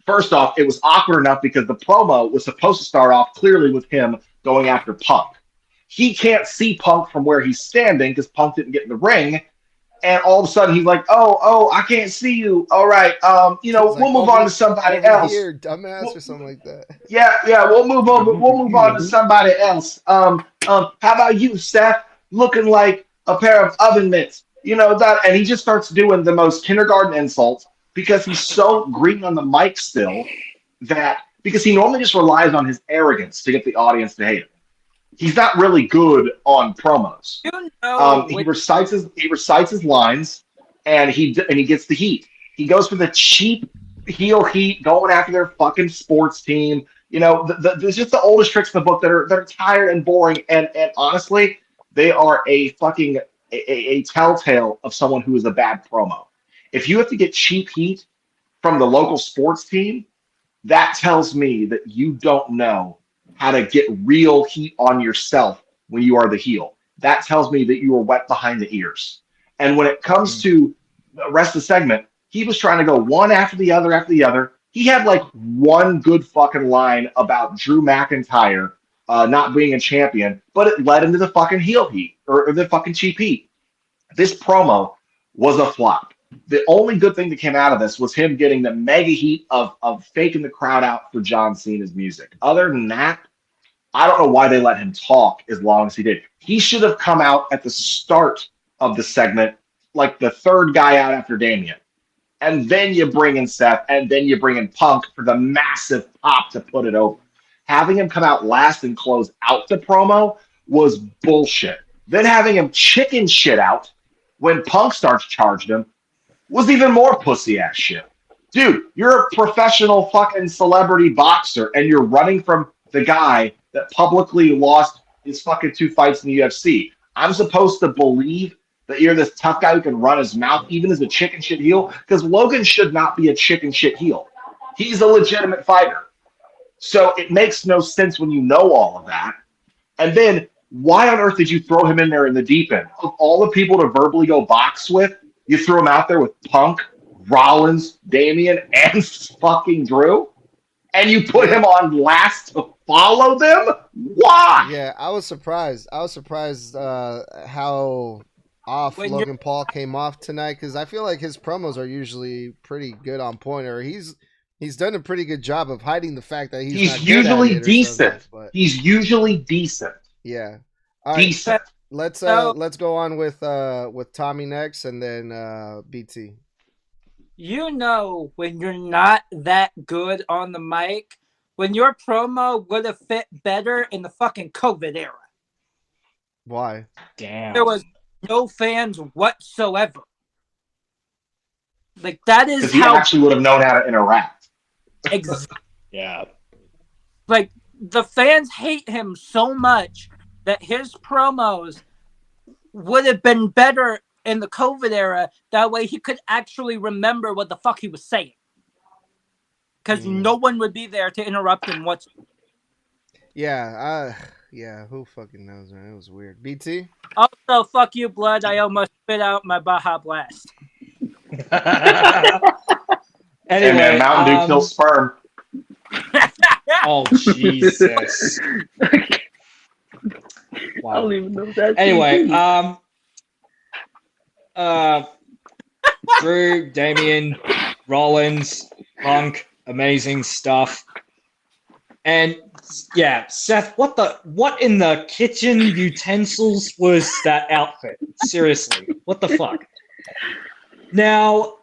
first off, it was awkward enough because the promo was supposed to start off clearly with him going after Punk. He can't see Punk from where he's standing because Punk didn't get in the ring. And all of a sudden he's like, oh, I can't see you. All right, we'll move on to somebody else. Here, dumbass, or something like that. Yeah, we'll move on. We'll move on to somebody else. How about you, Seth? Looking like a pair of oven mitts. And he just starts doing the most kindergarten insults because he's so green on the mic still because he normally just relies on his arrogance to get the audience to hate him. He's not really good on promos. He recites his lines, and he gets the heat. He goes for the cheap heel heat, going after their fucking sports team. There's just the oldest tricks in the book that are tired and boring. And honestly, they are a fucking a telltale of someone who is a bad promo. If you have to get cheap heat from the local sports team, that tells me that you don't know how to get real heat on yourself when you are the heel. That tells me that you are wet behind the ears. And when it comes to the rest of the segment, he was trying to go one after the other. He had like one good fucking line about Drew McIntyre not being a champion, but it led into the fucking heel heat or the fucking cheap heat. This promo was a flop. The only good thing that came out of this was him getting the mega heat of faking the crowd out for John Cena's music. Other than that, I don't know why they let him talk as long as he did. He should have come out at the start of the segment, like the third guy out after Damian. And then you bring in Seth, and then you bring in Punk for the massive pop to put it over. Having him come out last and close out the promo was bullshit. Then having him chicken shit out when Punk starts charging him was even more pussy ass shit. Dude, you're a professional fucking celebrity boxer, and you're running from the guy that publicly lost his fucking 2 fights in the UFC. I'm supposed to believe that you're this tough guy who can run his mouth even as a chicken shit heel? Because Logan should not be a chicken shit heel. He's a legitimate fighter. So it makes no sense when you know all of that. And then why on earth did you throw him in there in the deep end? Of all the people to verbally go box with, you threw him out there with Punk, Rollins, Damian, and fucking Drew? And you put him on last to follow them? Why? Yeah, I was surprised. How off Logan Paul came off tonight, because I feel like his promos are usually pretty good on point, or he's done a pretty good job of hiding the fact that he's not usually decent. He's usually decent. Yeah. All right, decent. Let's go on with Tommy next, and then BT. When you're not that good on the mic, when your promo would have fit better in the fucking COVID era. Why? Damn. There was no fans whatsoever. Like, that is how... he actually would have known how to interact. Exactly. Yeah. Like, the fans hate him so much that his promos would have been better in the COVID era. That way he could actually remember what the fuck he was saying. Because no one would be there to interrupt him whatsoever. Yeah, who fucking knows, man? It was weird. BT? Also, fuck you, Blood. I almost spit out my Baja Blast. Anyway, man, Mountain Dew kills sperm. Oh, Jesus. Wow. I don't even know if that's anyway, Drew, Damian, Rollins, Punk, amazing stuff. And yeah, Seth, what in the kitchen utensils was that outfit? Seriously, what the fuck? Now,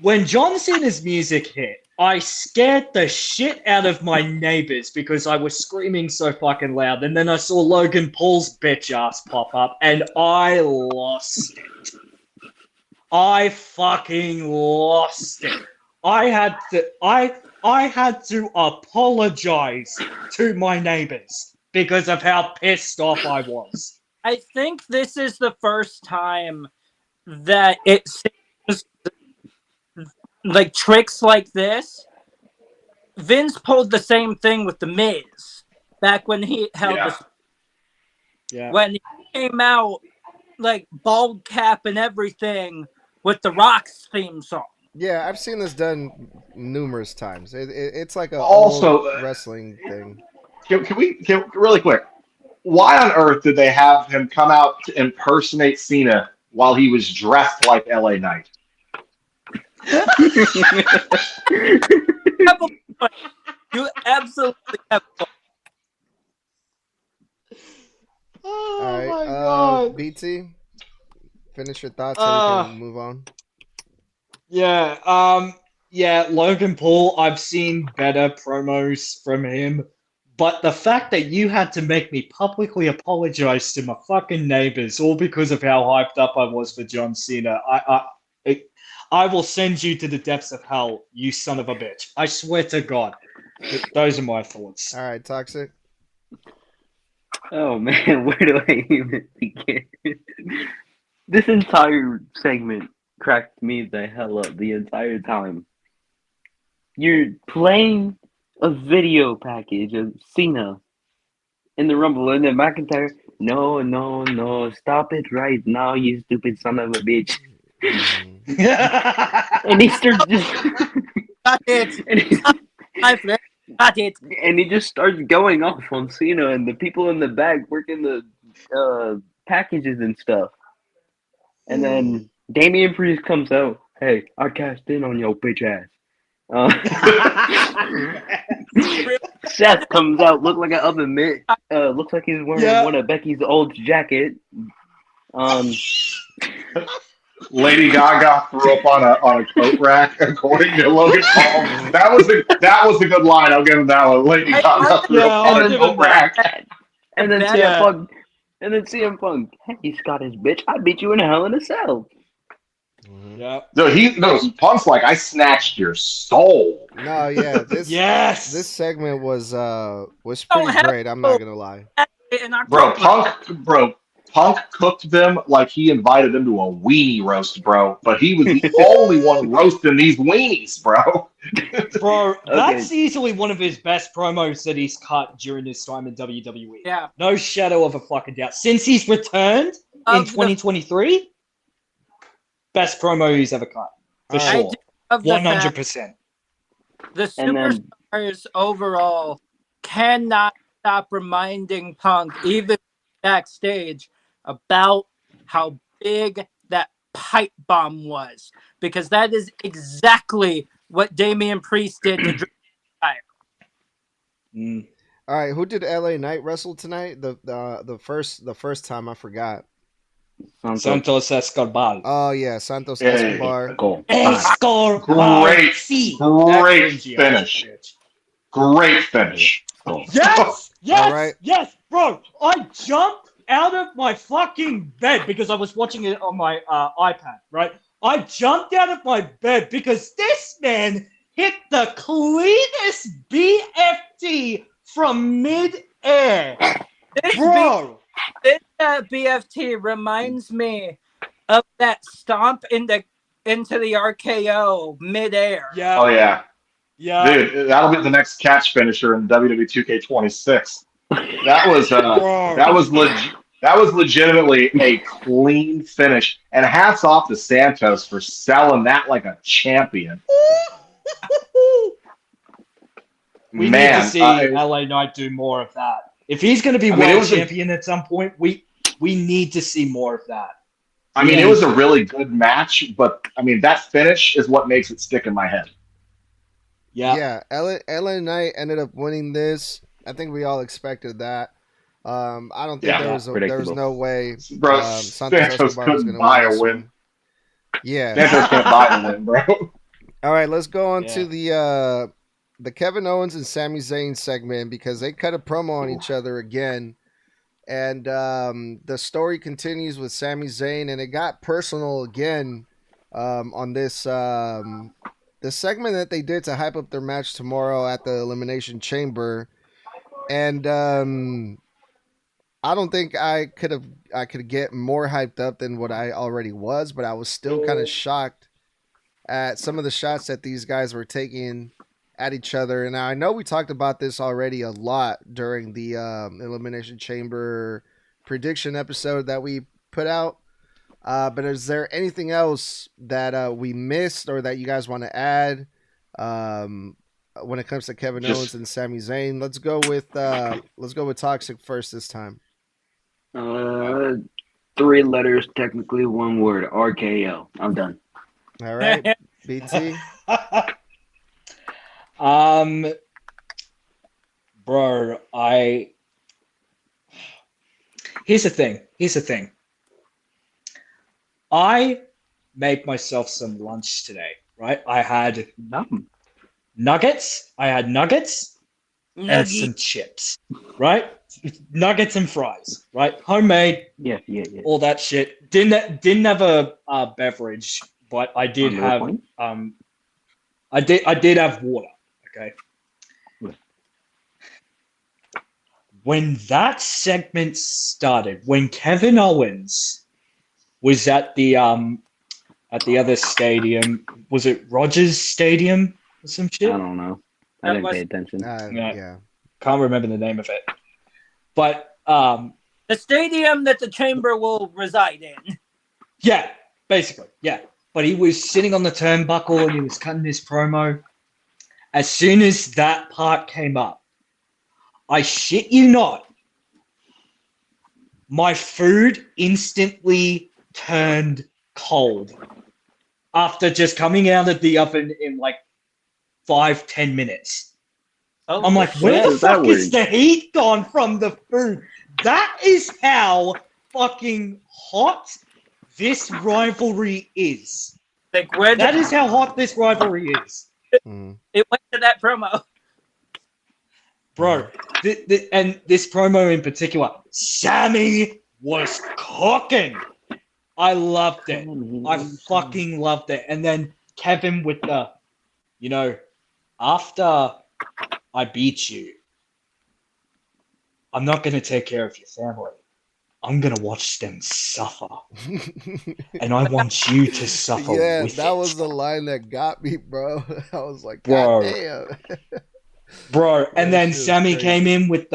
when John Cena's music hit, I scared the shit out of my neighbors because I was screaming so fucking loud. And then I saw Logan Paul's bitch ass pop up, and I lost it. I fucking lost it. I had to apologize to my neighbors because of how pissed off I was. I think this is the first time that it seems like tricks like this. Vince pulled the same thing with the Miz back when he held Yeah. the Yeah. when he came out like bald cap and everything with the Rock's theme song. Yeah, I've seen this done numerous times. It's like a Also, old wrestling thing. can we really quick? Why on earth did they have him come out to impersonate Cena while he was dressed like LA Knight? Have a point. You absolutely have a point. Oh All right, my god. BT, finish your thoughts so we can move on. Yeah, Logan Paul, I've seen better promos from him, but the fact that you had to make me publicly apologize to my fucking neighbors all because of how hyped up I was for John Cena, I will send you to the depths of hell, you son of a bitch. I swear to God. Those are my thoughts. All right, Toxic. Oh man, where do I even begin? This entire segment cracked me the hell up the entire time. You're playing a video package of Cena in the Rumble, and then McIntyre, no, stop it right now, you stupid son of a bitch. And he starts just Got it. Got it. and he just starts going off on Cena and the people in the back working the packages and stuff. And then Damian Priest comes out. Hey, I cashed in on your bitch ass. Seth comes out, look like an oven mitt. Looks like he's wearing one of Becky's old jacket. Lady Gaga threw up on a coat rack, according to Logan Paul. That was a good line. I'll give him that one. Lady Gaga threw up on a coat rack. And then CM Punk, hey Scottish bitch, I beat you in a Hell in a Cell. Yeah. No, Punk's like, I snatched your soul. No, yeah, this this segment was pretty great. I'm not gonna lie. Punk cooked them like he invited them to a weenie roast, bro. But he was the only one roasting these weenies, bro. Bro, that's easily one of his best promos that he's cut during his time in WWE. Yeah. No shadow of a fucking doubt. Since he's returned in 2023, best promo he's ever cut. For sure. 100%. The superstars overall cannot stop reminding Punk, even backstage, about how big that pipe bomb was. Because that is exactly what Damian Priest did to Drew McIntyre. All right, who did LA Knight wrestle tonight? The first time, I forgot. Santos Escobar. Oh yeah, Santos Escobar. Great finish. Great finish. Yes! Yes! Right. Yes, bro! I jumped out of my fucking bed because I was watching it on my iPad, right? I jumped out of my bed because this man hit the cleanest BFT from mid-air. Bro! This BFT reminds me of that stomp into the RKO mid-air. Yeah. Oh yeah. Yeah. Dude, that'll be the next catch finisher in WWE 2K26. That was legitimately a clean finish, and hats off to Santos for selling that like a champion. We need to see LA Knight do more of that. If he's going to be world champion at some point, we need to see more of that. I mean, it was a really good match, but I mean that finish is what makes it stick in my head. Yeah. LA Knight ended up winning this. I think we all expected that. I don't think there was no way Santos couldn't buy a win. Yeah. Santos can't buy a win, bro. All right, let's go on to the Kevin Owens and Sami Zayn segment because they cut a promo on each other again. And the story continues with Sami Zayn, and it got personal again on this the segment that they did to hype up their match tomorrow at the Elimination Chamber. And I don't think I could get more hyped up than what I already was, but I was still kind of shocked at some of the shots that these guys were taking at each other. And I know we talked about this already a lot during the Elimination Chamber prediction episode that we put out. But is there anything else that we missed or that you guys want to add when it comes to Kevin Owens and Sami Zayn? Let's go with Toxic first this time. 3 letters, technically 1 word. RKO. I'm done. All right, BT. Bro, here's the thing. I made myself some lunch today, right? I had nuggets and some chips, right? Nuggets and fries, right? Homemade, Yeah. all that shit. Didn't have a beverage, but I did have I did have water. Okay. Yeah. When that segment started, when Kevin Owens was at the other stadium, was it Rogers Stadium or some shit? I don't know. I didn't pay attention. Yeah. Can't remember the name of it. But The stadium that the chamber will reside in. yeah, basically, yeah. But he was sitting on the turnbuckle and he was cutting his promo. As soon as that part came up, I shit you not, my food instantly turned cold after just coming out of the oven in like 5-10 minutes. Oh, I'm like, where shit. the fuck is the heat gone from the food? That is how fucking hot this rivalry is. like where That is how hot this rivalry is. Mm. it went to that promo. Bro, and this promo in particular, Sammy was cooking. I loved it. I fucking loved it. And then Kevin with the, after I beat you, I'm not going to take care of your family. I'm going to watch them suffer. And I want you to suffer Yeah, with that it. was the line that got me, bro. I was like, Bro. God damn. Bro, and That then shit was Sammy crazy. came in with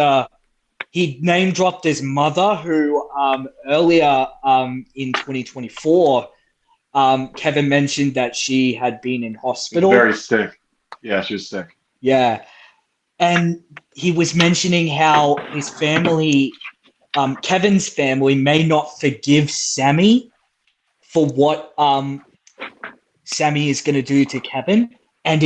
he name dropped his mother, who earlier in 2024, Kevin mentioned that she had been in hospital. Very sick. Yeah, she was sick. Yeah. And he was mentioning how his family, Kevin's family, may not forgive Sammy for what Sammy is going to do to Kevin. And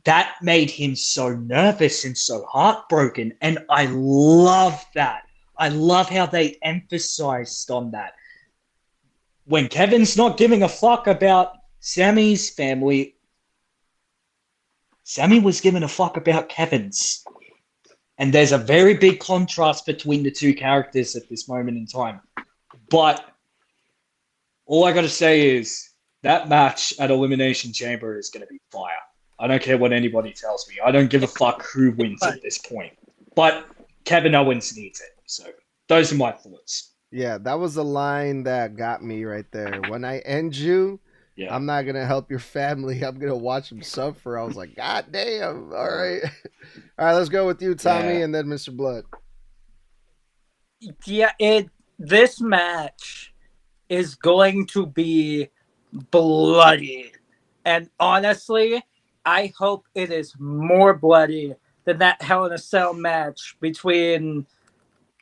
that made him so nervous and so heartbroken. And I love that. I love how they emphasized on that. When Kevin's not giving a fuck about Sammy's family, Sammy was giving a fuck about Kevin's. And there's a very big contrast between the two characters at this moment in time. But all I got to say is that match at Elimination Chamber is going to be fire. I don't care what anybody tells me. I don't give a fuck who wins at this point. But Kevin Owens needs it. So those are my thoughts. Yeah, that was the line that got me right there. When I end you, Yeah. I'm not gonna help your family. I'm gonna watch them suffer. I was like, God damn. All right. All right, let's go with you, Tommy, Yeah. and then Mr. Blood. Yeah, this match is going to be bloody. And honestly, I hope it is more bloody than that Hell in a Cell match between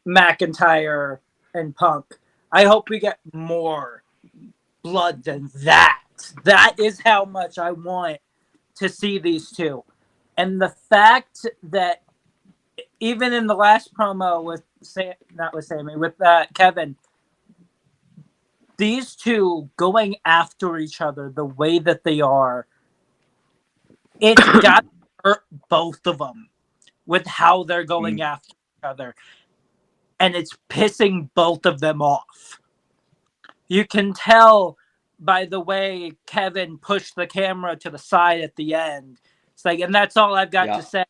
McIntyre and Punk. I hope we get more blood than that. That is how much I want to see these two. And the fact that even in the last promo with Kevin, these two going after each other the way that they are, it's got to hurt both of them with how they're going after each other. And it's pissing both of them off. You can tell by the way Kevin pushed the camera to the side at the end. It's like, and that's all I've got to say.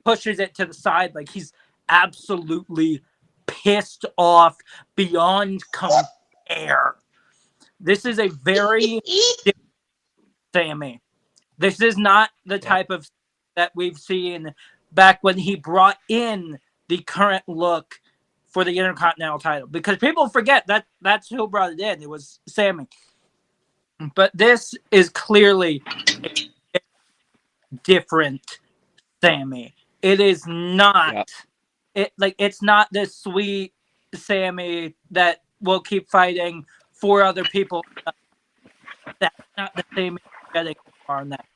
Pushes it to the side like he's absolutely pissed off beyond compare. This is a very Sammy. This is not the type of that we've seen back when he brought in the current look for the Intercontinental title, because people forget that that's who brought it in. It was Sammy. But this is clearly a different Sammy. It is not it's not this sweet Sammy that will keep fighting for other people. That's not the Sammy we're getting on that.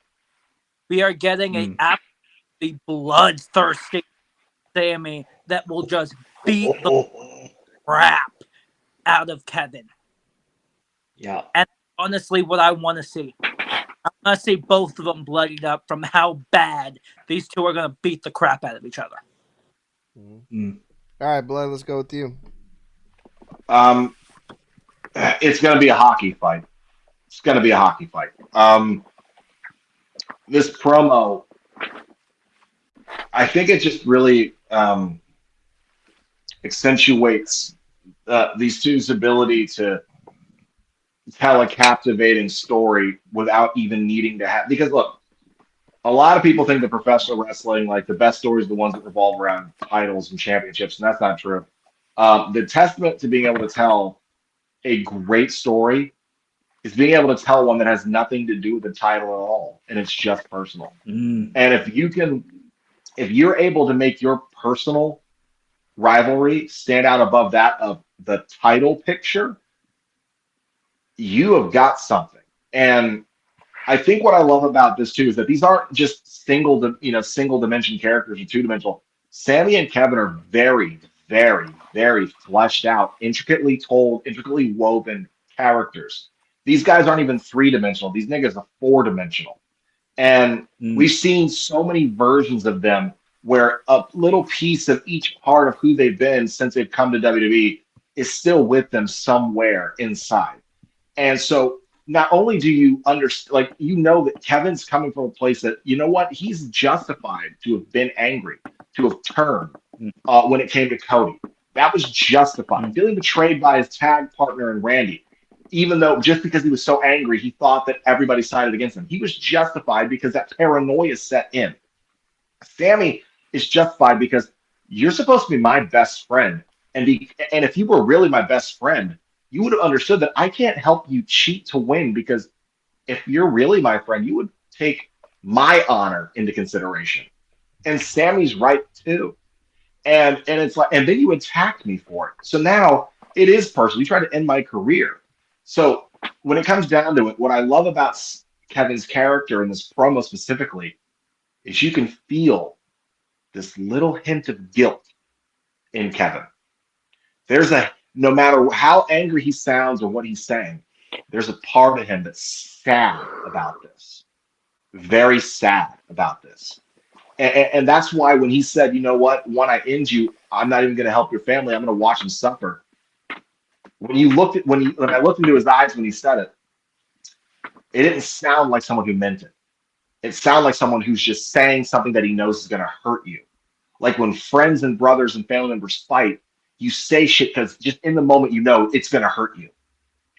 We are getting a absolutely bloodthirsty Sammy that will just beat the crap out of Kevin. Yeah. And honestly, what I want to see. I want to see both of them bloodied up from how bad these two are going to beat the crap out of each other. All right, Blood, let's go with you. It's going to be a hockey fight. It's going to be a hockey fight. This promo, I think it just really accentuates these two's ability to tell a captivating story without even needing to have. Because look, a lot of people think that professional wrestling, like the best stories, are the ones that revolve around titles and championships, and that's not true. The testament to being able to tell a great story is being able to tell one that has nothing to do with the title at all, and it's just personal. And if you're able to make your personal rivalry stand out above that of the title picture, you have got something. And I think what I love about this too is that these aren't just single dimension characters or two-dimensional. Sammy and Kevin are very, very, very fleshed out, intricately told, intricately woven characters. These guys aren't even three-dimensional. These niggas are four-dimensional. And we've seen so many versions of them where a little piece of each part of who they've been since they've come to WWE is still with them somewhere inside. And so not only do you understand, like, you know that Kevin's coming from a place that, you know what, he's justified to have been angry, to have turned when it came to Cody. That was justified. Feeling betrayed by his tag partner and Randy, even though just because he was so angry, he thought that everybody sided against him. He was justified because that paranoia set in. Sammy is justified because you're supposed to be my best friend. And if you were really my best friend, you would have understood that I can't help you cheat to win, because if you're really my friend, you would take my honor into consideration. And Sammy's right too. And it's like, and then you attacked me for it. So now it is personal. You try to end my career. So when it comes down to it, what I love about Kevin's character in this promo specifically is you can feel this little hint of guilt in Kevin. No matter how angry he sounds or what he's saying, there's a part of him that's sad about this. Very sad about this. And that's why when he said, you know what, when I end you, I'm not even going to help your family. I'm going to watch them suffer. When I looked into his eyes when he said it, it didn't sound like someone who meant it. It sounded like someone who's just saying something that he knows is going to hurt you. Like when friends and brothers and family members fight, you say shit because just in the moment you know it's going to hurt you.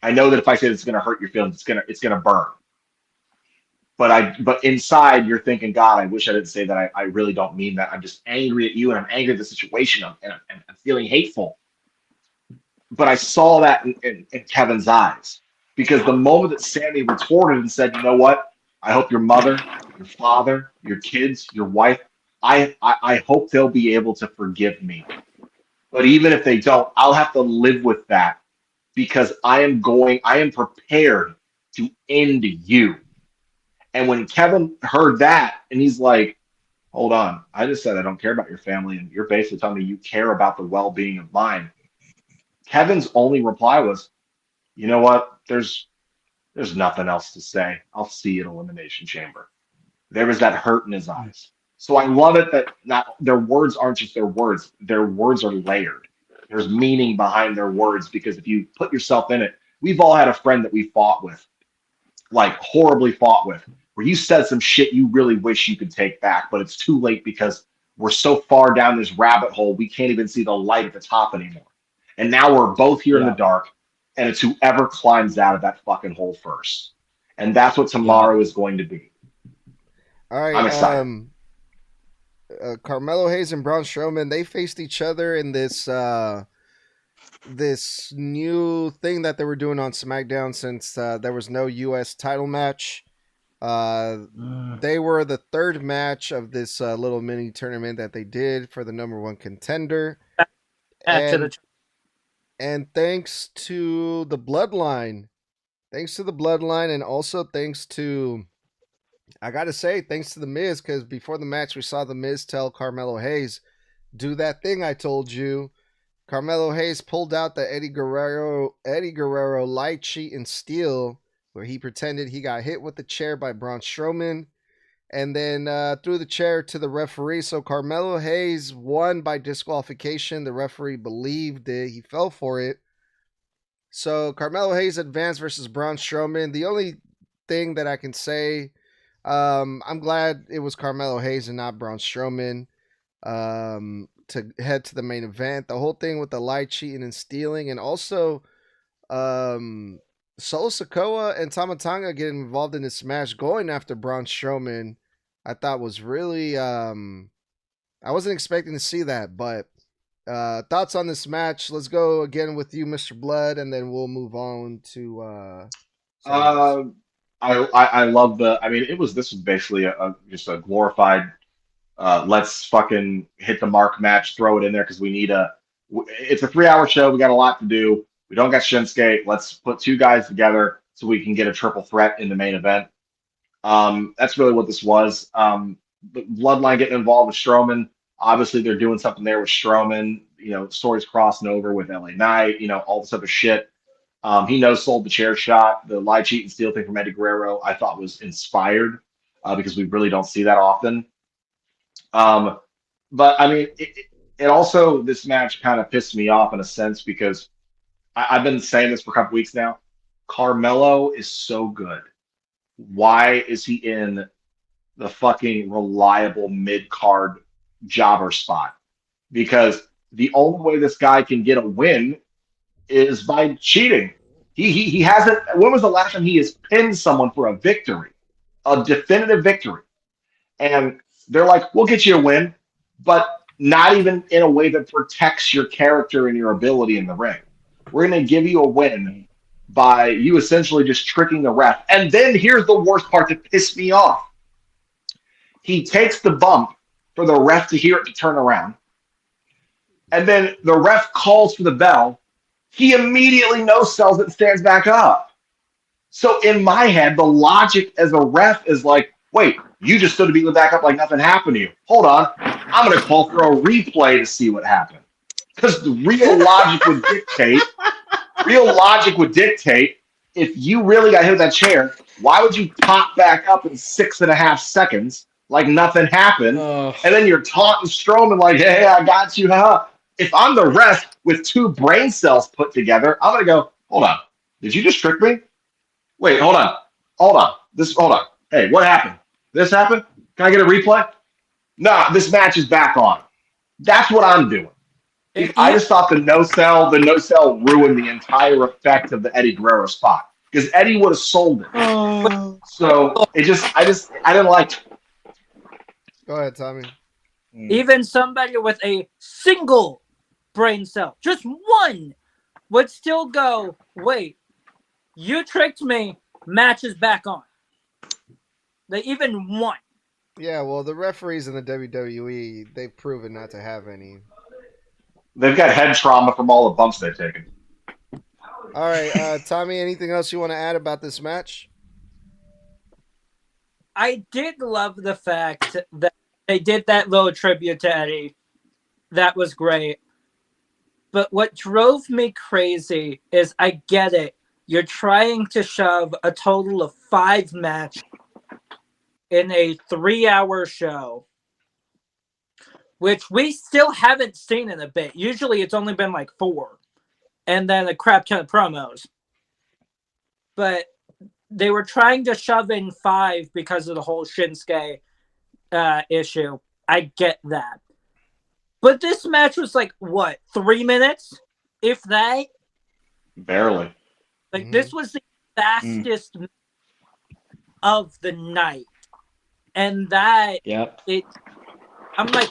I know that if I say it's going to hurt your feelings, it's going to burn. But inside you're thinking, God, I wish I didn't say that. I really don't mean that. I'm just angry at you, and I'm angry at the situation, and I'm feeling hateful. But I saw that in Kevin's eyes, because the moment that Sammy retorted and said, you know what, I hope your mother, your father, your kids, your wife, I hope they'll be able to forgive me. But even if they don't, I'll have to live with that, because I am prepared to end you. And when Kevin heard that, and he's like, hold on, I just said I don't care about your family, and you're basically telling me you care about the well-being of mine. Kevin's only reply was, you know what, there's nothing else to say. I'll see you at Elimination Chamber. There was that hurt in his eyes. So I love it that their words aren't just their words. Their words are layered. There's meaning behind their words, because if you put yourself in it, we've all had a friend that we fought with, like horribly fought with, where you said some shit you really wish you could take back, but it's too late because we're so far down this rabbit hole, we can't even see the light at the top anymore. And now we're both here in the dark, and it's whoever climbs out of that fucking hole first. and that's what tomorrow is going to be. All right. I'm excited. Carmelo Hayes and Braun Strowman, they faced each other in this this new thing that they were doing on SmackDown since there was no U.S. title match. They were the third match of this little mini tournament that they did for the number one contender. And thanks to the Bloodline, and also thanks to, I gotta say, thanks to the Miz, because before the match we saw the Miz tell Carmelo Hayes, "Do that thing I told you." Carmelo Hayes pulled out the Eddie Guerrero light, cheat, and steal, where he pretended he got hit with the chair by Braun Strowman, and then threw the chair to the referee. So Carmelo Hayes won by disqualification. The referee believed it. He fell for it. So Carmelo Hayes advanced versus Braun Strowman. The only thing that I can say, I'm glad it was Carmelo Hayes and not Braun Strowman to head to the main event. The whole thing with the light, cheating, and stealing, and also Solo Sikoa and Tama Tonga getting involved in this match, going after Braun Strowman, I thought was really I wasn't expecting to see that. But thoughts on this match? Let's go again with you, Mr. Blood, and then we'll move on to I love the. I mean, this was basically just a glorified let's fucking hit the mark match, throw it in there because we need it's a 3-hour show. We got a lot to do. We don't got Shinsuke. Let's put two guys together so we can get a triple threat in the main event. That's really what this was. The Bloodline getting involved with Strowman. Obviously, they're doing something there with Strowman. Stories crossing over with LA Knight. All this other shit. He sold the chair shot. The lie, cheat, and steal thing from Eddie Guerrero, I thought was inspired because we really don't see that often. But I mean, it also, this match kind of pissed me off in a sense because I've been saying this for a couple weeks now. Carmelo is so good. Why is he in the fucking reliable mid-card jobber spot? Because the only way this guy can get a win is by cheating. He hasn't. When was the last time he has pinned someone for a victory, a definitive victory? And they're like, we'll get you a win, but not even in a way that protects your character and your ability in the ring. We're going to give you a win by you essentially just tricking the ref. And then here's the worst part that pissed me off. He takes the bump for the ref to hear it to turn around. And then the ref calls for the bell. He immediately no-sells it and stands back up. So in my head, the logic as a ref is like, wait, you just stood immediately back up like nothing happened to you. Hold on. I'm going to call for a replay to see what happened. Because the real logic would dictate, if you really got hit with that chair, why would you pop back up in 6.5 seconds like nothing happened? And then you're taunting Strowman like, hey, I got you, huh? If I'm the ref with two brain cells put together, I'm going to go, hold on. Did you just trick me? Wait, hold on. Hold on. Hey, what happened? This happened? Can I get a replay? No, this match is back on. That's what I'm doing. I just thought the no sell ruined the entire effect of the Eddie Guerrero spot because Eddie would have sold it. So I didn't like it. Go ahead, Tommy. Even somebody with a single brain cell, just one, would still go, wait, you tricked me, match is back on. They even won. Yeah, well, the referees in the WWE, they've proven not to have any. They've got head trauma from all the bumps they've taken. All right, Tommy, anything else you want to add about this match? I did love the fact that they did that little tribute to Eddie. That was great. But what drove me crazy is I get it. You're trying to shove a total of 5 matches in a 3-hour show, which we still haven't seen in a bit. Usually it's only been like 4 and then a crap ton of promos. But they were trying to shove in 5 because of the whole Shinsuke issue. I get that. But this match was like, what, 3 minutes? If that? Barely. Like, this was the fastest of the night. And that Yep. I'm like,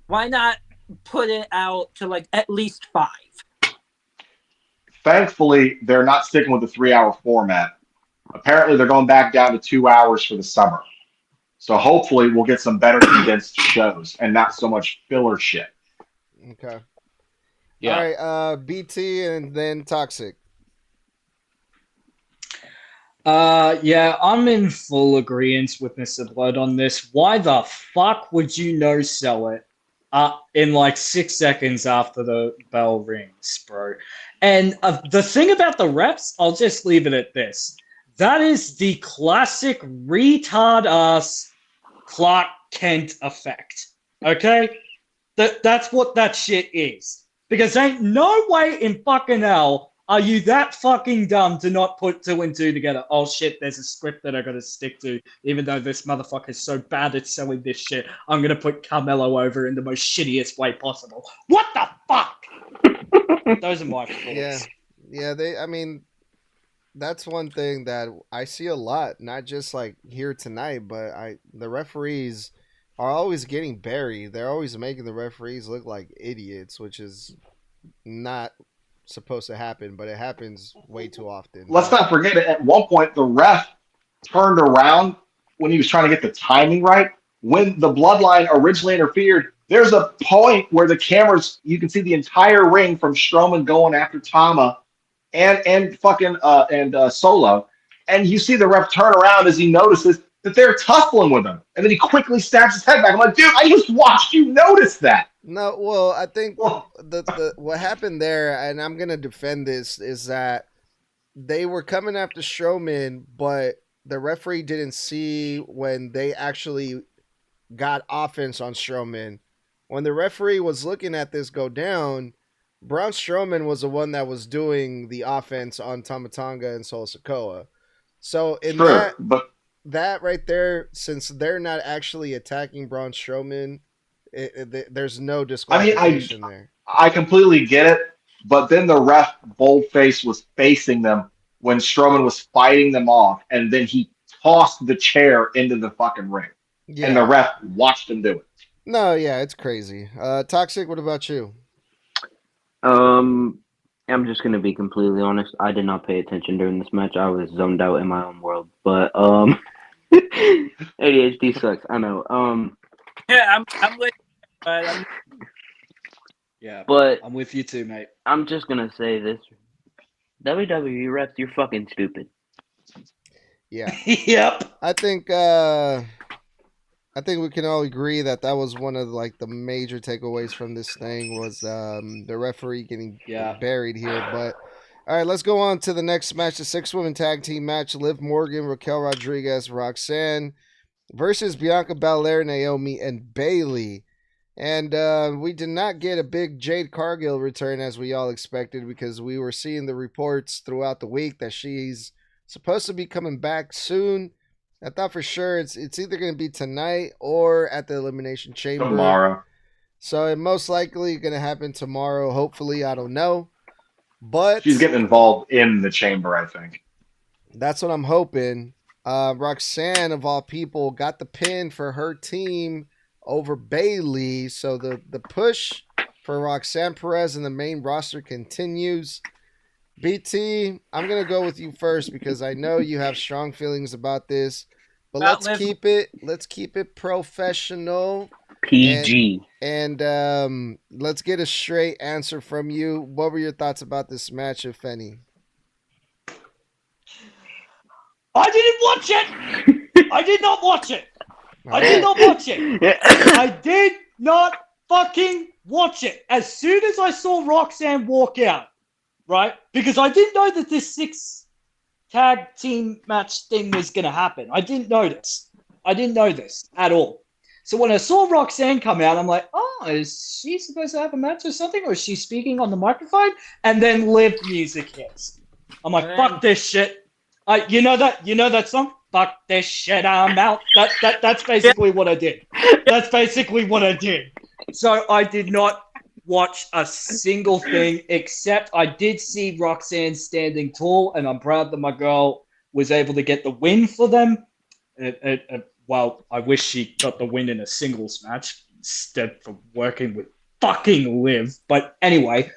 why not put it out to like at least 5? Thankfully, they're not sticking with the 3 hour format. Apparently, they're going back down to 2 hours for the summer. So hopefully, we'll get some better condensed shows and not so much filler shit. Okay. Yeah. All right. BT and then Toxic. Yeah, I'm in full agreement with Mr. Blood on this. Why the fuck would you no sell it in like 6 seconds after the bell rings, bro? And the thing about the reps, I'll just leave it at this. That is the classic retard ass Clark Kent effect. Okay? That's what that shit is. Because ain't no way in fucking hell are you that fucking dumb to not put 2 and 2 together? Oh shit, there's a script that I gotta stick to, even though this motherfucker is so bad at selling this shit. I'm gonna put Carmelo over in the most shittiest way possible. What the fuck? Those are my thoughts. Yeah. I mean, that's one thing that I see a lot, not just like here tonight, but the referees are always getting buried. They're always making the referees look like idiots, which is not supposed to happen, but it happens way too often. Let's not forget it. At one point, the ref turned around when he was trying to get the timing right. When the bloodline originally interfered, there's a point where the cameras, you can see the entire ring from Strowman going after Tama and fucking Solo, and you see the ref turn around as he notices that they're tussling with him, and then he quickly snaps his head back. I'm like, dude, I just watched you notice that. No, well, I think Well, the what happened there, and I'm gonna defend this, is that they were coming after Strowman, but the referee didn't see when they actually got offense on Strowman. When the referee was looking at this go down, Braun Strowman was the one that was doing the offense on Tama Tonga and Solo Sikoa. So in sure, but that right there, since they're not actually attacking Braun Strowman, there's no I mean, disqualification there. I completely get it, but then the ref boldface was facing them when Strowman was fighting them off, and then he tossed the chair into the fucking ring, and the Yeah. ref watched him do it. No, yeah, it's crazy. Toxic, what about you? Um, I'm just gonna be completely honest. I did not pay attention during this match. I was zoned out in my own world. But ADHD sucks. I know. Yeah, I'm with you, but Yeah, But I'm with you too, mate. I'm just gonna say this: WWE refs, you're fucking stupid. Yeah, Yep. I think we can all agree that was one of like the major takeaways from this thing was the referee getting Yeah. buried here. But all right, let's go on to the next match, the 6-woman tag team match: Liv Morgan, Raquel Rodriguez, Roxanne versus Bianca Belair, Naomi, and Bailey. And we did not get a big Jade Cargill return as we all expected, because we were seeing the reports throughout the week that she's supposed to be coming back soon. I thought for sure it's either going to be tonight or at the Elimination Chamber. Tomorrow. So it most likely going to happen tomorrow. Hopefully, I don't know. But She's getting involved in the chamber, I think. that's what I'm hoping. Roxanne, of all people, got the pin for her team over Bailey. So the push for Roxanne Perez in the main roster continues. BT, I'm going to go with you first because I know you have strong feelings about this. But let's keep it professional. PG. And let's get a straight answer from you. What were your thoughts about this match, if any? I didn't watch it. I did not watch it. I did not watch it. I did not fucking watch it. As soon as I saw Roxanne walk out, right? Because I didn't know that this 6 tag team match thing was going to happen. I didn't know this. I didn't know this at all. So when I saw Roxanne come out, I'm like, oh, is she supposed to have a match or something? Or is she speaking on the microphone? And then Liv music hits. I'm like, fuck this shit. You know that song? Fuck this shit, I'm out. That's basically what I did. That's basically what I did. So I did not watch a single thing, except I did see Roxanne standing tall, and I'm proud that my girl was able to get the win for them. Well, I wish she got the win in a singles match instead of working with fucking Liv. But anyway,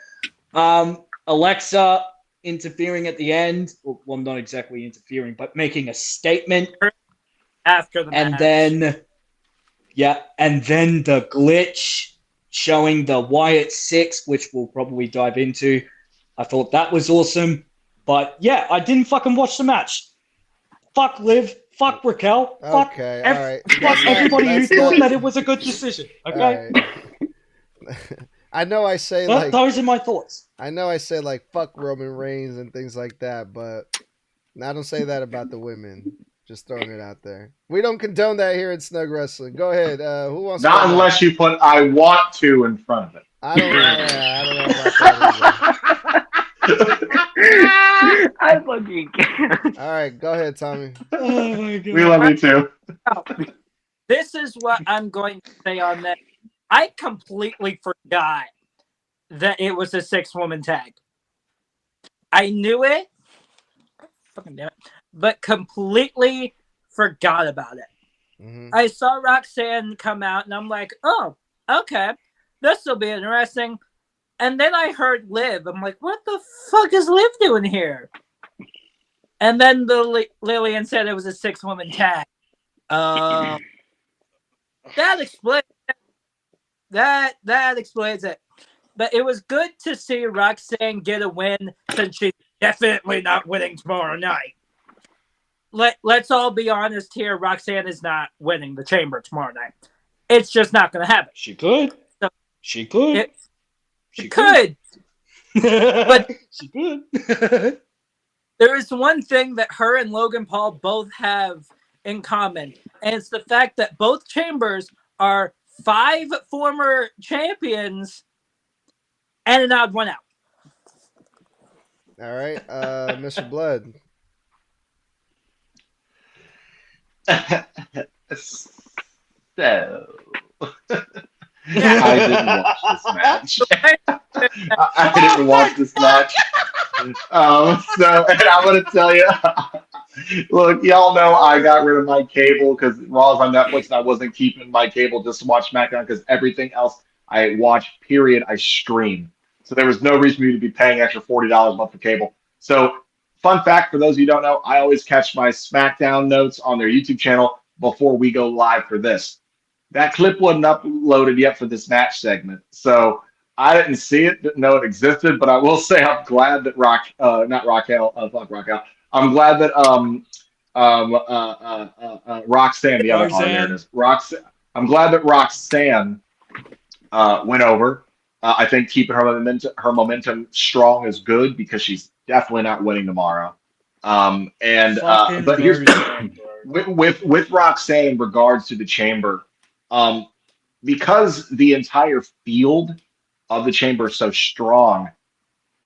Alexa interfering at the end. Well, not exactly interfering, but making a statement. After the And match. then the glitch showing the Wyatt 6, which we'll probably dive into. I thought that was awesome. But yeah, I didn't fucking watch the match. Fuck Liv. Fuck Raquel. Fuck, Okay, all right. fuck everybody who thought that it was a good decision. Okay? Right. I know I say Those are my thoughts. I know I say like fuck Roman Reigns and things like that, but I don't say that about the women. Just throwing it out there. We don't condone that here at Snug Wrestling. Go ahead. Who wants to Not go unless you put "I want to" in front of it. I don't know about that I fucking can't. either. All right, go ahead, Tommy. Oh my god. We love you too. This is what I'm going to say on that. I completely forgot that it was a 6-woman tag. I knew it, fucking damn it, but completely forgot about it. Mm-hmm. I saw Roxanne come out, and I'm like, oh, okay, this will be interesting. And then I heard Liv. I'm like, what the fuck is Liv doing here? And then Lillian said it was a 6-woman tag. That explains it. That explains it. But it was good to see Roxanne get a win since she's definitely not winning tomorrow night. Let's all be honest here. Roxanne is not winning the Chamber tomorrow night. It's just not going to happen. She could. So she could. She could. But she could. There is one thing that her and Logan Paul both have in common, and it's the fact that both Chambers are 5 former champions and an odd one out. All right, Mr. Blood. So, I didn't watch this match. I didn't watch this match. And I'm going to tell you, look, y'all know I got rid of my cable because Raw's on Netflix and I wasn't keeping my cable just to watch SmackDown because everything else I watch, period, I stream. So there was no reason for me to be paying extra $40 a month for cable. So, fun fact for those of you who don't know, I always catch my SmackDown notes on their YouTube channel before we go live for this. That clip wasn't uploaded yet for this match segment. So I didn't see it, didn't know it existed, but I will say I'm glad that fuck Raquel. I'm glad that Roxanne, the other there it is. Roxanne. I'm glad that Roxanne went over. I think keeping her momentum strong is good because she's definitely not winning tomorrow. But here's with Roxanne in regards to the Chamber, because the entire field of the Chamber is so strong,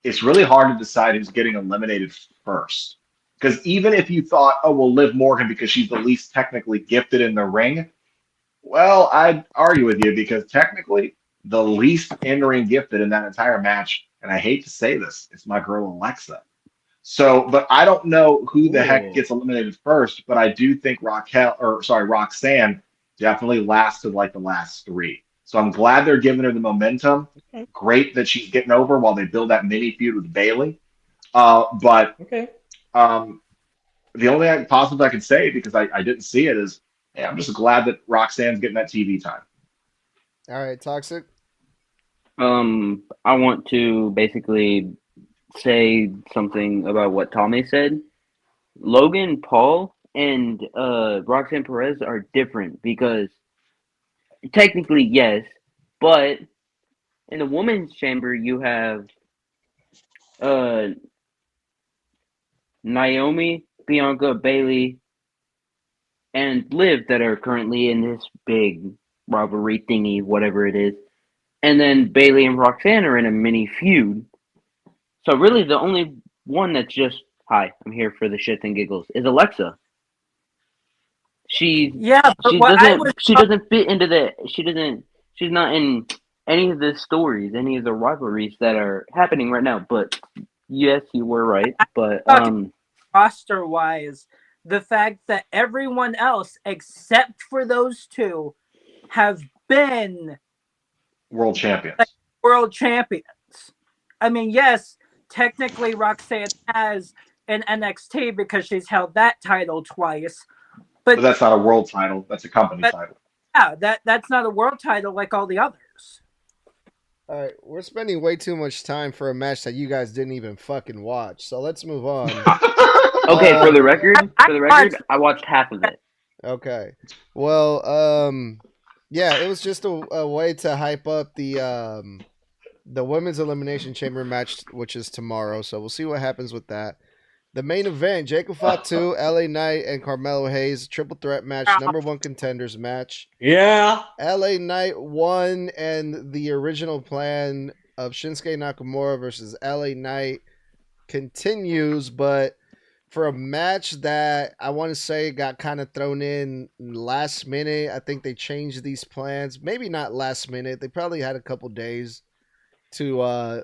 it's really hard to decide who's getting eliminated first. Because even if you thought, oh, well, Liv Morgan because she's the least technically gifted in the ring, well, I'd argue with you because technically the least in-ring gifted in that entire match, and I hate to say this, it's my girl Alexa. So, but I don't know who the heck gets eliminated first, but I do think Roxanne definitely lasted like the last 3. So I'm glad they're giving her the momentum. Okay. Great that she's getting over while they build that mini feud with Bayley. The only positive I can say, because I didn't see it, is hey, I'm just glad that Roxanne's getting that TV time. All right, Toxic. I want to basically say something about what Tommy said. Logan Paul and Roxanne Perez are different because technically, yes, but in the women's chamber, you have Naomi, Bianca, Bayley, and Liv that are currently in this big rivalry thingy, whatever it is. And then Bayley and Roxanne are in a mini feud. So really the only one that's just, hi, I'm here for the shits and giggles, is Alexa. She doesn't fit into she's not in any of the stories, any of the rivalries that are happening right now. But yes, you were right. But roster wise, the fact that everyone else except for those two have been World champions. world champions. I mean, yes, technically Roxanne has an NXT because she's held that title twice, But but that's not a world title. That's a company but title. yeah, that's not a world title like all the others. All right, we're spending way too much time for a match that you guys didn't even fucking watch. So let's move on. Okay, for the Um, record, I watched half of it. Okay. Well, yeah, it was just a way to hype up the women's elimination chamber match, which is tomorrow. So we'll see what happens with that. The main event: Jacob Fatu, LA Knight, and Carmelo Hayes triple threat match, number one contenders match. Yeah. LA Knight won, and the original plan of Shinsuke Nakamura versus LA Knight continues, but for a match that I want to say got kind of thrown in last minute. I think they changed these plans. Maybe not last minute. They probably had a couple days to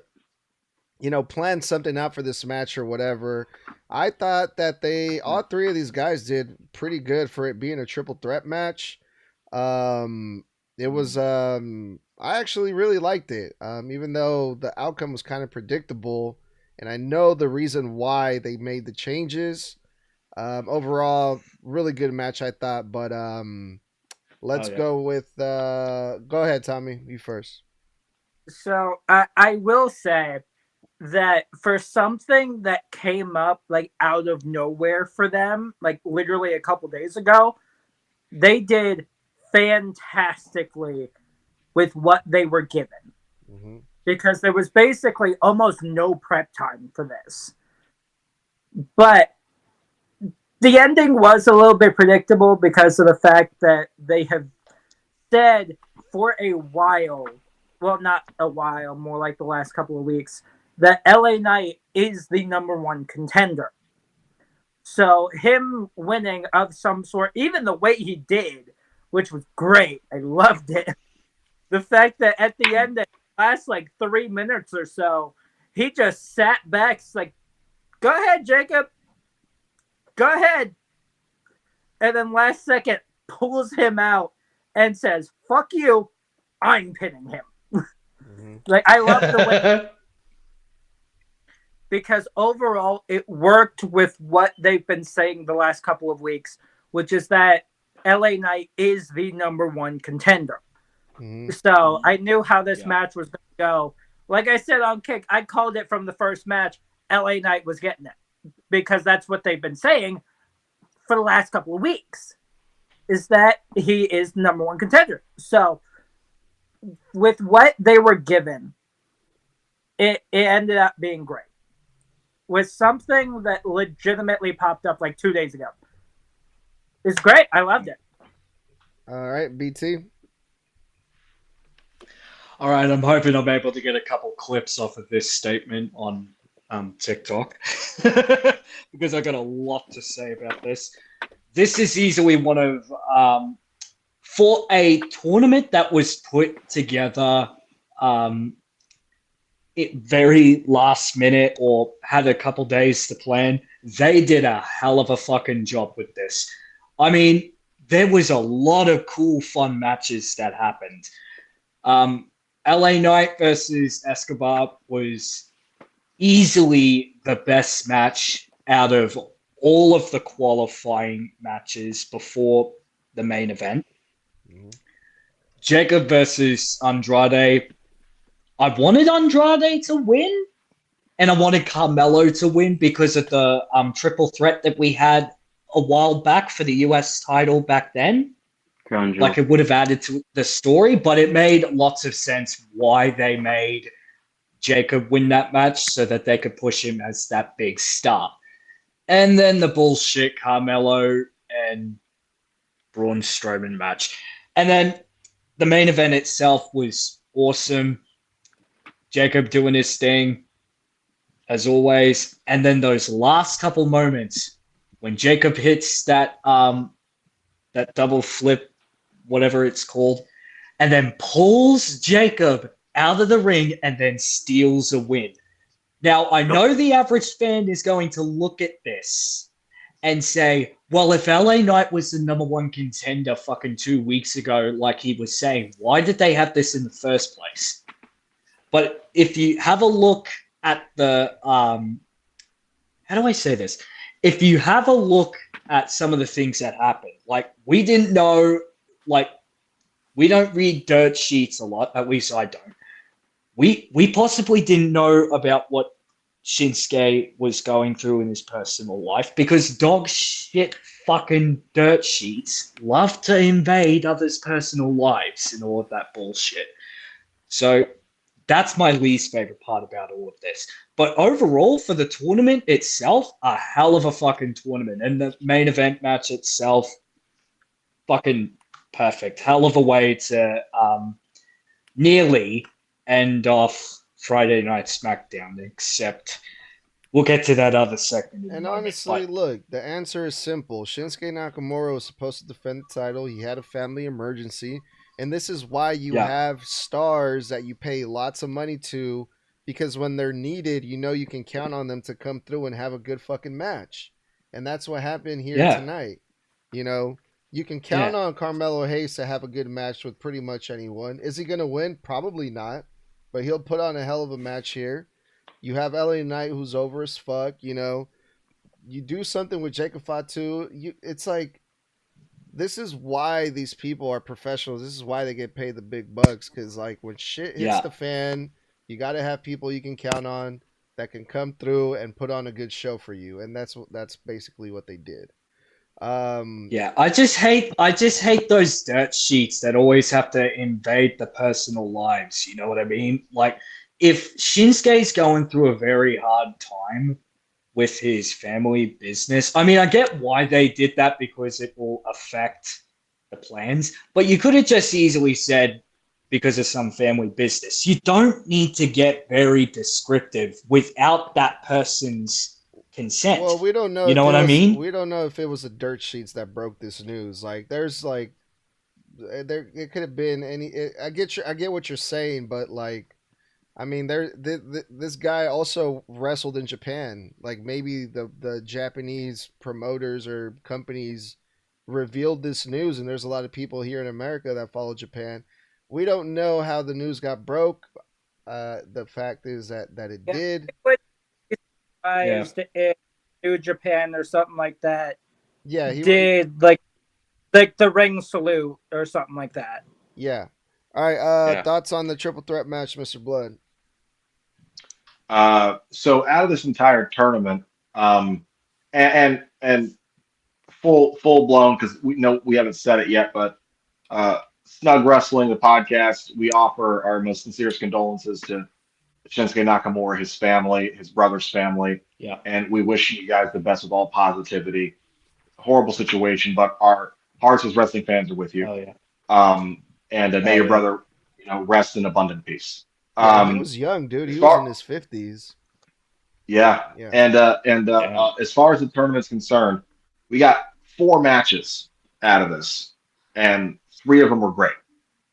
plan something out for this match or whatever. I thought that all three of these guys did pretty good for it being a triple threat match. It was I actually really liked it. Even though the outcome was kind of predictable, and I know the reason why they made the changes. Overall, really good match, I thought. But let's go with go ahead, Tommy. You first. So I will say that for something that came up like out of nowhere for them, like literally a couple days ago, they did fantastically with what they were given. Mm-hmm. Because there was basically almost no prep time for this. But the ending was a little bit predictable because of the fact that they have said for a while, well, not a while, more like the last couple of weeks, that LA Knight is the number one contender. So him winning of some sort, even the way he did, which was great, I loved it. The fact that at the end, the last like 3 minutes or so, he just sat back, like, "Go ahead, Jacob. Go ahead." And then last second pulls him out and says, "Fuck you, I'm pinning him." Mm-hmm. Like, I love the way, because overall it worked with what they've been saying the last couple of weeks, which is that LA Knight is the number one contender. Mm-hmm. So I knew how this match was going to go. Like I said on Kick, I called it from the first match. LA Knight was getting it because that's what they've been saying for the last couple of weeks, is that he is the number one contender. So with what they were given, it ended up being great. With something that legitimately popped up like 2 days ago. It's great. I loved it. All right, BT. All right, I'm hoping I'm able to get a couple clips off of this statement on TikTok because I got a lot to say about this. This is easily one of for a tournament that was put together it very last minute or had a couple days to plan. They did a hell of a fucking job with this. I mean, there was a lot of cool, fun matches that happened. LA Knight versus Escobar was easily the best match out of all of the qualifying matches before the main event. Mm-hmm. Jacob versus Andrade. I wanted Andrade to win, and I wanted Carmelo to win because of the triple threat that we had a while back for the US title back then. Like, it would have added to the story, but it made lots of sense why they made Jacob win that match so that they could push him as that big star. And then the bullshit Carmelo and Braun Strowman match. And then the main event itself was awesome. Jacob doing his thing, as always. And then those last couple moments when Jacob hits that that double flip, whatever it's called, and then pulls Jacob out of the ring and then steals a win. Now, I know the average fan is going to look at this and say, well, if LA Knight was the number one contender fucking 2 weeks ago, like he was saying, why did they have this in the first place? But if you have a look at the, how do I say this? If you have a look at some of the things that happened, like we didn't know, like we don't read dirt sheets a lot, at least I don't. We possibly didn't know about what Shinsuke was going through in his personal life because dog shit fucking dirt sheets love to invade others' personal lives and all of that bullshit. So that's my least favorite part about all of this. But overall, for the tournament itself, a hell of a fucking tournament. And the main event match itself, fucking perfect. Hell of a way to nearly end off Friday Night SmackDown, except we'll get to that other segment in a And moment, honestly, but look, the answer is simple. Shinsuke Nakamura was supposed to defend the title. He had a family emergency. And this is why you Yeah. have stars that you pay lots of money to, because when they're needed, you know you can count on them to come through and have a good fucking match. And that's what happened here Yeah. tonight. You know, you can count on Carmelo Hayes to have a good match with pretty much anyone. Is he going to win? Probably not. But he'll put on a hell of a match here. You have LA Knight, who's over as fuck. You know, you do something with Jacob Fatu. It's like, this is why these people are professionals. This is why they get paid the big bucks. Because like when shit hits Yeah. the fan, you got to have people you can count on that can come through and put on a good show for you. And that's basically what they did. Yeah, I just hate those dirt sheets that always have to invade the personal lives. You know what I mean? Like, if Shinsuke's going through a very hard time with his family business, I mean, I get why they did that because it will affect the plans, but you could have just easily said because of some family business. You don't need to get very descriptive without that person's consent. Well, we don't know. You know what I mean? We don't know if it was the dirt sheets that broke this news. Like, there's like, there it could have been any. I get what you're saying, but like, I mean, this guy also wrestled in Japan. Like, maybe the Japanese promoters or companies revealed this news, and there's a lot of people here in America that follow Japan. We don't know how the news got broke. The fact is that it Yeah. did. If New Japan or something like that Yeah, he did like the ring salute or something like that. Yeah. All right. Yeah. Thoughts on the triple threat match, Mr. Blood? So out of this entire tournament, and full blown, because we know we haven't said it yet, but Snug Wrestling, the podcast, we offer our most sincerest condolences to Shinsuke Nakamura, his family, his brother's family, Yeah. and we wish you guys the best with all positivity. Horrible situation, but our hearts as wrestling fans are with you. Oh yeah. And may Oh, your yeah. brother, rest in abundant peace. Yeah, he was young, dude. He as was far- in his 50s. Yeah. Yeah. And Yeah. as far as the tournament's concerned, we got 4 matches out of this, and 3 of them were great,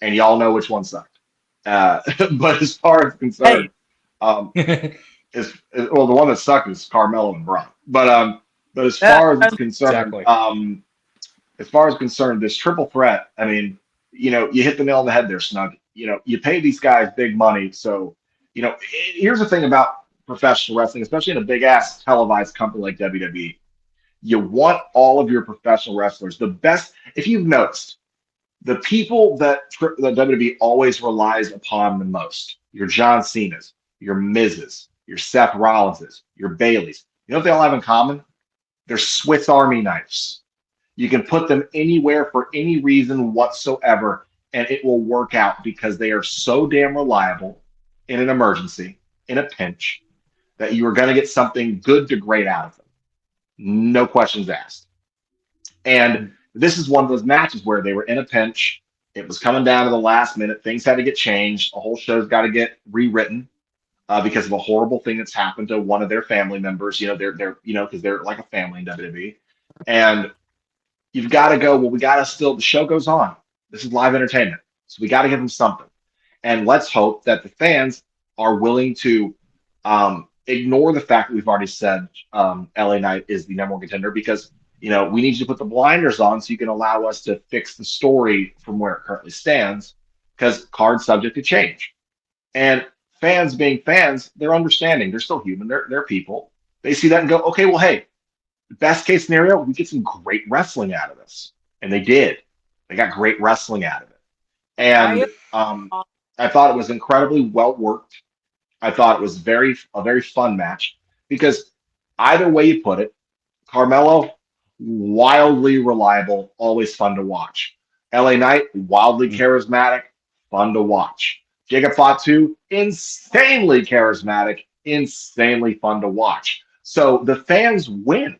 and y'all know which one sucked. But as far as concerned, well, the one that sucked is Carmelo and Braun. But as far as it's concerned, Exactly. as far as concerned, this triple threat, I mean, you hit the nail on the head there, Snug. You pay these guys big money, so here's the thing about professional wrestling, especially in a big ass televised company like WWE. You want all of your professional wrestlers, the best. If you've noticed, the people that WWE always relies upon the most, your John Cena's, your Miz's, your Seth Rollins's, your Bailey's. You know what they all have in common? They're Swiss Army knives. You can put them anywhere for any reason whatsoever, and it will work out because they are so damn reliable in an emergency, in a pinch, that you are going to get something good to great out of them. No questions asked. And this is one of those matches where they were in a pinch. It was coming down to the last minute. Things had to get changed. The whole show's got to get rewritten because of a horrible thing that's happened to one of their family members. They're because they're like a family in WWE, and you've got to go. Well, we got to still. The show goes on. This is live entertainment, so we got to give them something. And let's hope that the fans are willing to ignore the fact that we've already said LA Knight is the number one contender because we need you to put the blinders on so you can allow us to fix the story from where it currently stands because card's subject to change. And fans being fans, they're understanding. They're still human. They're people. They see that and go, okay, well, hey, best case scenario, we get some great wrestling out of this. And they did. They got great wrestling out of it. And I thought it was incredibly well worked. I thought it was a very fun match because either way you put it, Carmelo, wildly reliable, always fun to watch. LA Knight, wildly charismatic, fun to watch. Jacob Fatu, insanely charismatic, insanely fun to watch. So the fans win.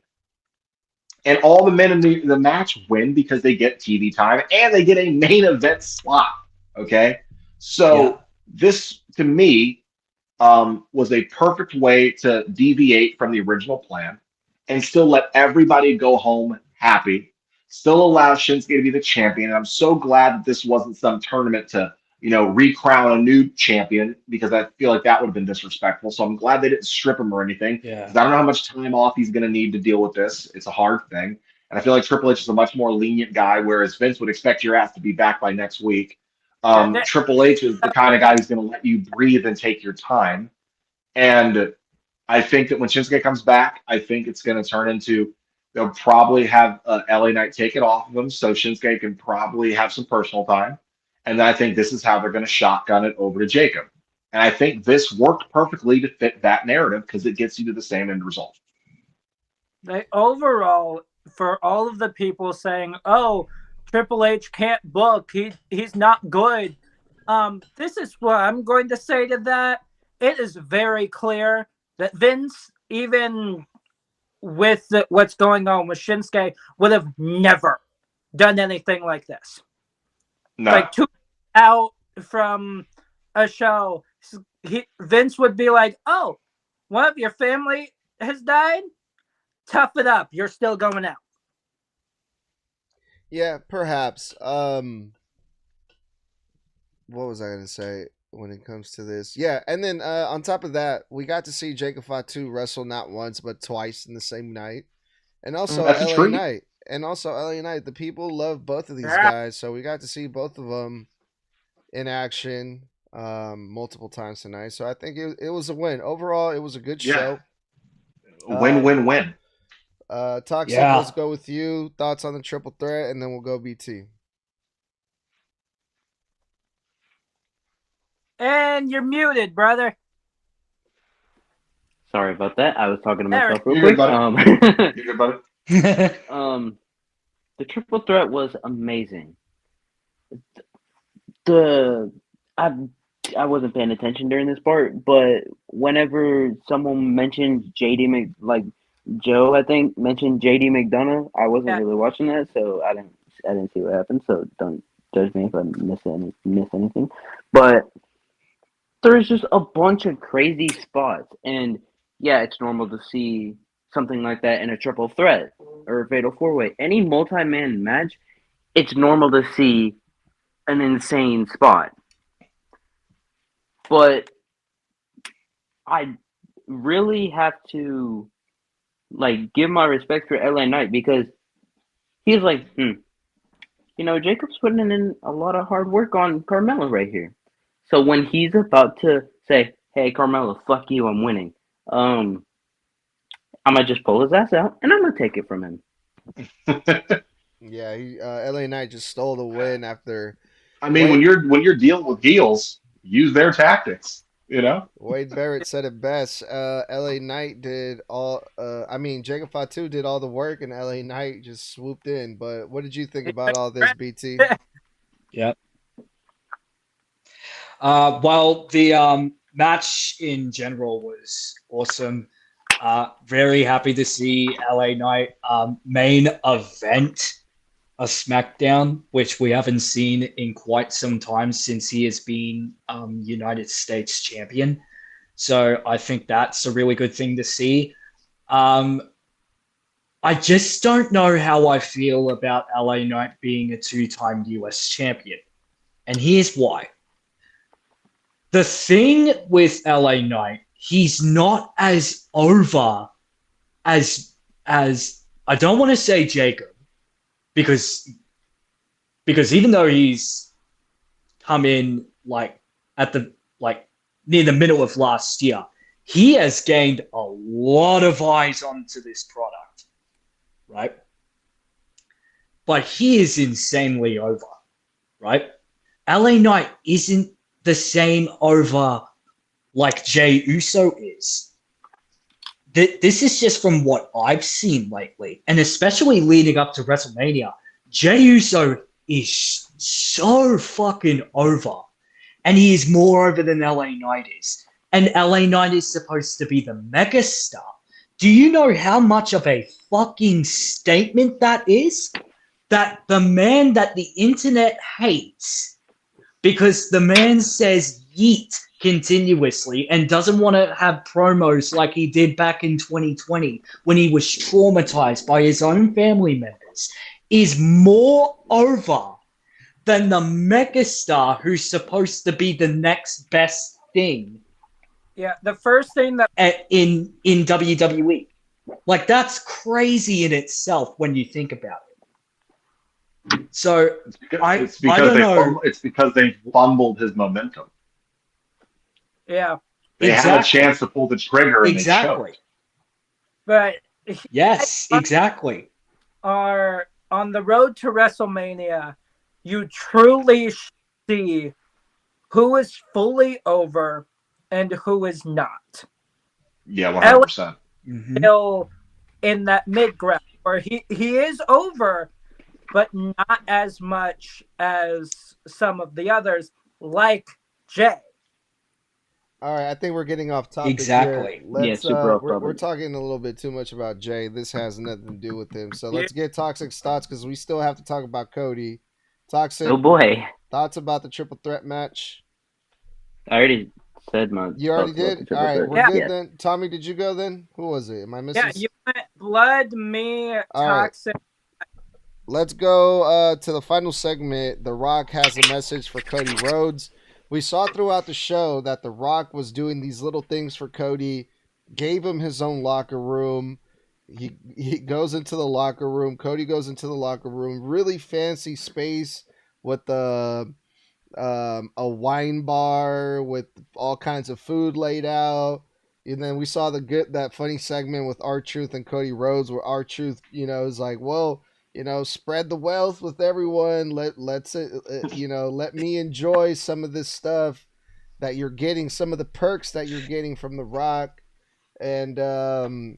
And all the men in the match win because they get TV time and they get a main event slot. Okay? So this, to me, was a perfect way to deviate from the original plan and still let everybody go home happy, still allow Shinsuke to be the champion. And I'm so glad that this wasn't some tournament to, recrown a new champion because I feel like that would have been disrespectful. So I'm glad they didn't strip him or anything. Yeah. I don't know how much time off he's going to need to deal with this. It's a hard thing. And I feel like Triple H is a much more lenient guy, whereas Vince would expect your ass to be back by next week. Triple H is the kind of guy who's going to let you breathe and take your time. And I think that when Shinsuke comes back, I think it's going to turn into they'll probably have LA Knight take it off of him so Shinsuke can probably have some personal time. And I think this is how they're going to shotgun it over to Jacob. And I think this worked perfectly to fit that narrative because it gets you to the same end result. Overall, for all of the people saying, "Oh, Triple H can't book. He's not good." This is what I'm going to say to that. It is very clear that Vince, even with what's going on with Shinsuke, would have never done anything like this. No. Like 2 out from a show, Vince would be like, "Oh, one of your family has died? Tough it up. You're still going out." Yeah, perhaps. What was I going to say when it comes to this? Yeah, and then on top of that, we got to see Jacob Fatu wrestle not once but twice in the same night, and also LA Knight. And also LA Knight. The people love both of these guys, so we got to see both of them in action multiple times tonight. So I think it was a win. Overall, it was a good show. Win. Toxic, let's go with you. Thoughts on the triple threat, and then we'll go BT. And you're muted, brother. Sorry about that. I was talking to myself You're real quick. You're good, buddy. The triple threat was amazing. I wasn't paying attention during this part, but whenever someone mentioned Joe, I think, mentioned JD McDonough, I wasn't really watching that, so I didn't see what happened. So don't judge me if I miss anything. But there's just a bunch of crazy spots, and yeah, it's normal to see something like that in a triple threat or a fatal four-way. Any multi-man match, it's normal to see an insane spot. But I really have to give my respect for LA Knight because he's like, Jacob's putting in a lot of hard work on Carmelo right here. So when he's about to say, "Hey, Carmelo, fuck you, I'm winning," I'm gonna just pull his ass out and I'm gonna take it from him. Yeah, LA Knight just stole the win after. I mean, when you're dealing with heels, use their tactics. Wade Barrett said it best. LA Knight did all. Jacob Fatu did all the work, and LA Knight just swooped in. But what did you think about all this, BT? Yep. Well, the match in general was awesome. Very happy to see LA Knight main event a SmackDown, which we haven't seen in quite some time since he has been United States champion. So I think that's a really good thing to see. I just don't know how I feel about LA Knight being a 2-time US champion. And here's why. The thing with LA Knight, he's not as over as I don't want to say Jacob, because even though he's come in like at the like near the middle of last year, he has gained a lot of eyes onto this product, right? But he is insanely over, right? LA Knight isn't the same over like Jey Uso is. This is just from what I've seen lately, and especially leading up to WrestleMania. Jey Uso is so fucking over, and he is more over than LA Knight is. And LA Knight is supposed to be the megastar. Do you know how much of a fucking statement that is? That the man that the internet hates, because the man says yeet continuously and doesn't want to have promos like he did back in 2020 when he was traumatized by his own family members, is more over than the megastar who's supposed to be the next best thing. Yeah, the first thing that in WWE. Like, that's crazy in itself when you think about it. So I don't know. It's because they fumbled his momentum. Yeah. They had a chance to pull the trigger and they choked. But yes, exactly. Are on the road to WrestleMania, you truly see who is fully over and who is not. Yeah, 100%. Still in that mid-ground where he is over, but not as much as some of the others, like Jey. All right, I think we're getting off topic. Exactly. Here. Let's, super we're talking a little bit too much about Jey. This has nothing to do with him. So let's get Toxic's thoughts, because we still have to talk about Cody. Toxic. Oh boy. Thoughts about the triple threat match? I already said my. You already did? All right, we're good then. Tommy, did you go then? Who was it? Am I missing? Yeah, you went Blood, me, Toxic. Right. Let's go to the final segment. The Rock has a message for Cody Rhodes. We saw throughout the show that The Rock was doing these little things for Cody, gave him his own locker room. He goes into the locker room. Cody goes into the locker room. Really fancy space with a wine bar with all kinds of food laid out. And then we saw that funny segment with R-Truth and Cody Rhodes, where R-Truth, is like, well, spread the wealth with everyone. Let me enjoy some of this stuff that you're getting, some of the perks that you're getting from The Rock. And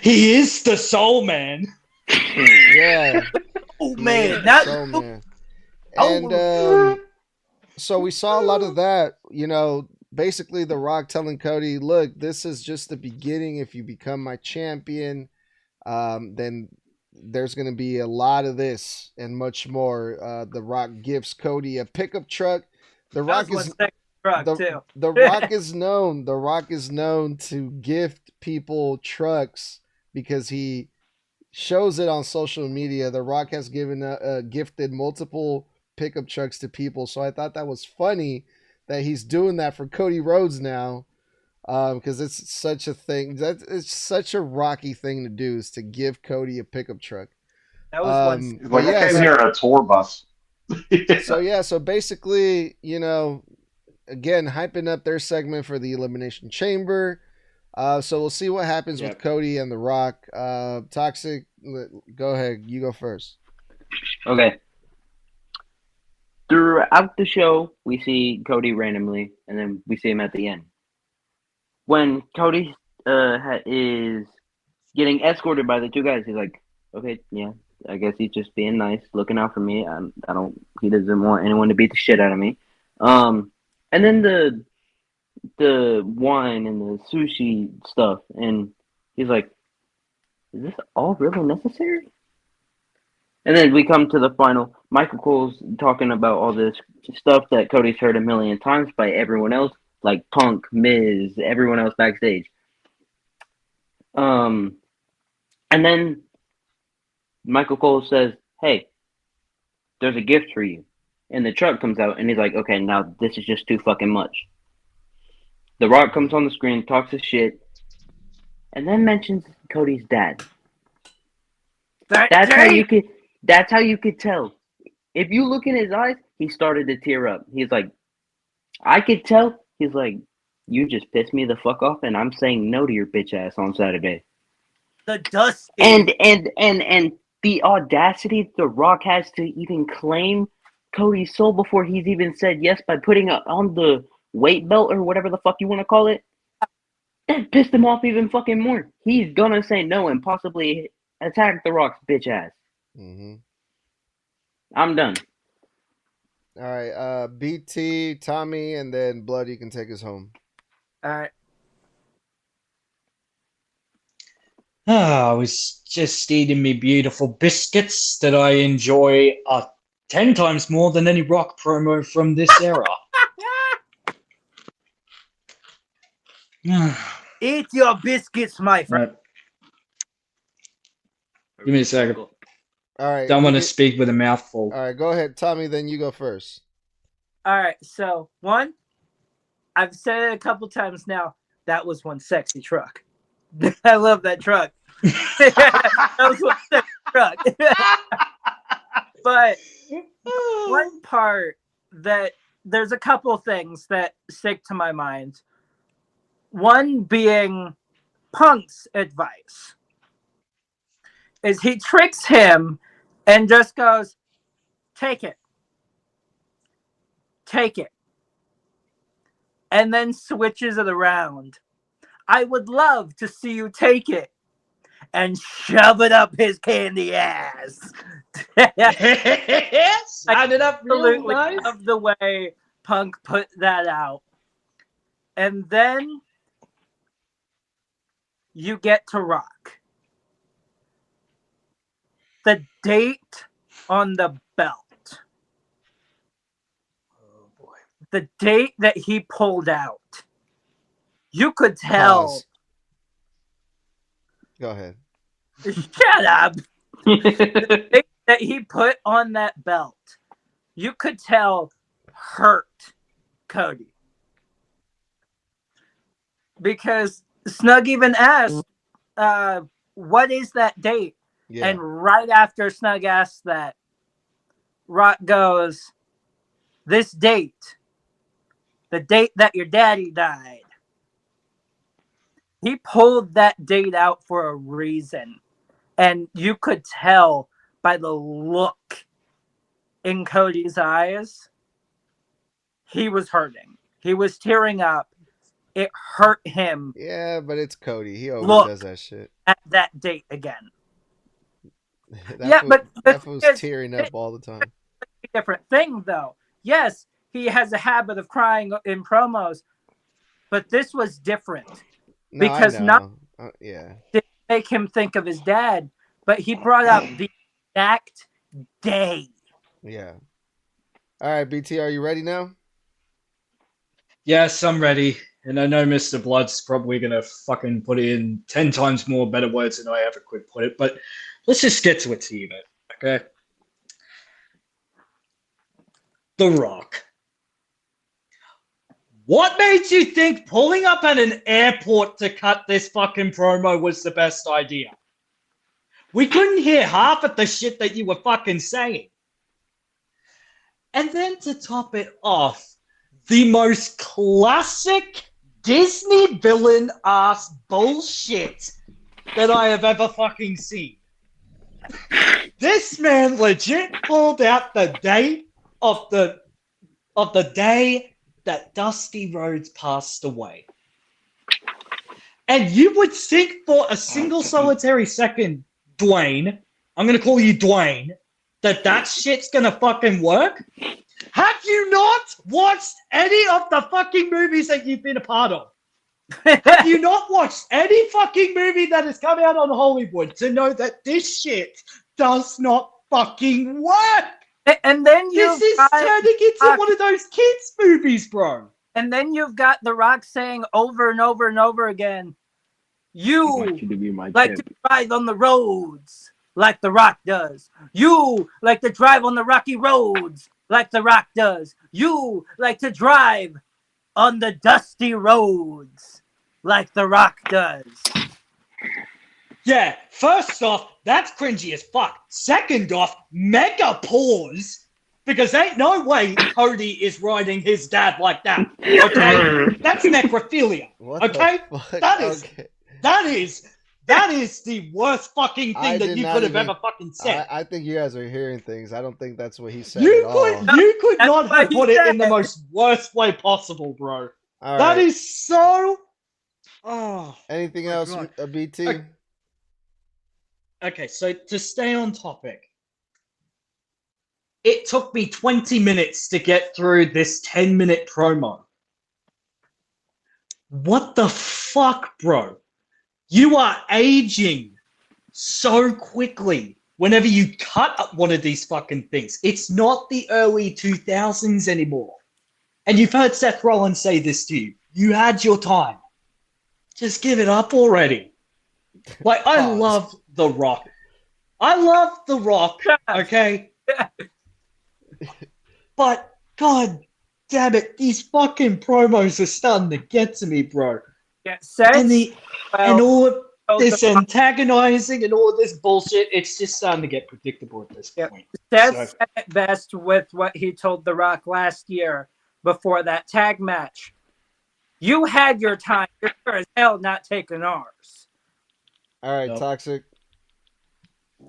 he is the soul man. Yeah. Oh man, that soul man. And so we saw a lot of that, basically The Rock telling Cody, look, this is just the beginning. If you become my champion, then there's going to be a lot of this and much more. The Rock gives Cody a pickup truck. The Rock is The Rock is known. The Rock is known to gift people trucks because he shows it on social media. The Rock has gifted multiple pickup trucks to people. So I thought that was funny that he's doing that for Cody Rhodes now. Because it's such a thing. It's such a Rocky thing to do, is to give Cody a pickup truck. That was one. Like, I came here in a tour bus. So basically, again, hyping up their segment for the Elimination Chamber. So we'll see what happens with Cody and The Rock. Toxic, go ahead. You go first. Okay. Throughout the show, we see Cody randomly, and then we see him at the end. When Cody is getting escorted by the two guys, he's like, okay, yeah, I guess he's just being nice, looking out for me. He doesn't want anyone to beat the shit out of me. And then the wine and the sushi stuff, and he's like, is this all really necessary? And then we come to the final. Michael Cole's talking about all this stuff that Cody's heard a million times by everyone else, like Punk, Miz, everyone else backstage. And then Michael Cole says, hey, there's a gift for you. And the truck comes out, and he's like, okay, now this is just too fucking much. The Rock comes on the screen, talks his shit, and then mentions Cody's dad. That's how you could tell. If you look in his eyes, he started to tear up. He's like, I could tell. He's like, you just pissed me the fuck off, and I'm saying no to your bitch ass on Saturday. The Dusty. And the audacity The Rock has to even claim Cody's soul before he's even said yes by putting on the weight belt or whatever the fuck you want to call it. That pissed him off even fucking more. He's gonna say no and possibly attack The Rock's bitch ass. Mm-hmm. I'm done. All right, BT, Tommy, and then Blood. You can take us home. All right. I was just eating me beautiful biscuits that I enjoy 10 times more than any Rock promo from this era. Eat your biscuits, my friend. Right. Give me a second. All right. Don't want to speak with a mouthful. All right, go ahead, Tommy. Then you go first. All right. So, one, I've said it a couple times now. That was one sexy truck. I love that truck. That was one sexy truck. But one part that there's a couple things that stick to my mind. One being Punk's advice is he tricks him and just goes, take it. Take it. And then switches it around. I would love to see you take it and shove it up his candy ass. Sign it up real Absolutely nice. love the way Punk put that out. And then you get to Rock. The date on the belt. Oh boy. The date that he pulled out. You could tell. Pause. Go ahead. Shut up. The date that he put on that belt. You could tell hurt Cody. Because Snug even asked, what is that date? Yeah. And right after Snug asked that, Rock goes, this date, the date that your daddy died. He pulled that date out for a reason. And you could tell by the look in Cody's eyes, he was hurting. He was tearing up. It hurt him. Yeah, but it's Cody. He always Look does that shit. at that date again. That fool's tearing up all the time. Different thing, though. Yes, he has a habit of crying in promos, but this was different. No, Because I know. not yeah. to make him think of his dad, but he brought up the exact day. Yeah. All right, BT, are you ready now? Yes, I'm ready. And I know Mr. Blood's probably going to fucking put in 10 times more better words than I ever could put it, but let's just get to it, Steve, okay? The Rock. What made you think pulling up at an airport to cut this fucking promo was the best idea? We couldn't hear half of the shit that you were fucking saying. And then to top it off, the most classic Disney villain ass bullshit that I have ever fucking seen. This man legit pulled out the date of the day that Dusty Rhodes passed away. And you would think for a single solitary second, Dwayne, I'm going to call you Dwayne, that shit's going to fucking work? Have you not watched any of the fucking movies that you've been a part of? Have you not watched any fucking movie that has come out on Hollywood to know that this shit does not fucking work? And then This is turning into one of those kids' movies, bro. And then you've got The Rock saying over and over and over again, I you want you to be my like tip. to drive on the roads like The Rock does. You like to drive on the rocky roads like The Rock does. You like to drive on the dusty roads like The Rock does. Yeah, first off, that's cringy as fuck. Second off, mega pause. Because ain't no way Cody is riding his dad like that. Okay? That's necrophilia. What Okay? the fuck? That is the worst fucking I thing that did you not could have even- ever fucking said. I think you guys are hearing things. I don't think that's what he said You at all. could That's not what have he put it in the said. most worst way possible, bro. All That right. is so. Oh. Anything my else, God. BT? Okay, so to stay on topic, it took me 20 minutes to get through this 10-minute promo. What the fuck, bro? You are aging so quickly whenever you cut up one of these fucking things. It's not the early 2000s anymore. And you've heard Seth Rollins say this to you. You had your time. Just give it up already. Like, I Pause. love The Rock. I love The Rock, okay? But, god damn it, these fucking promos are starting to get to me, bro. Yeah, Seth, And all of well, this antagonizing and all of this bullshit, it's just starting to get predictable at this Yeah. point. Seth So- said it best with what he told The Rock last year before that tag match. You had your time. You're sure as hell not taking ours. All right, Nope. Toxic.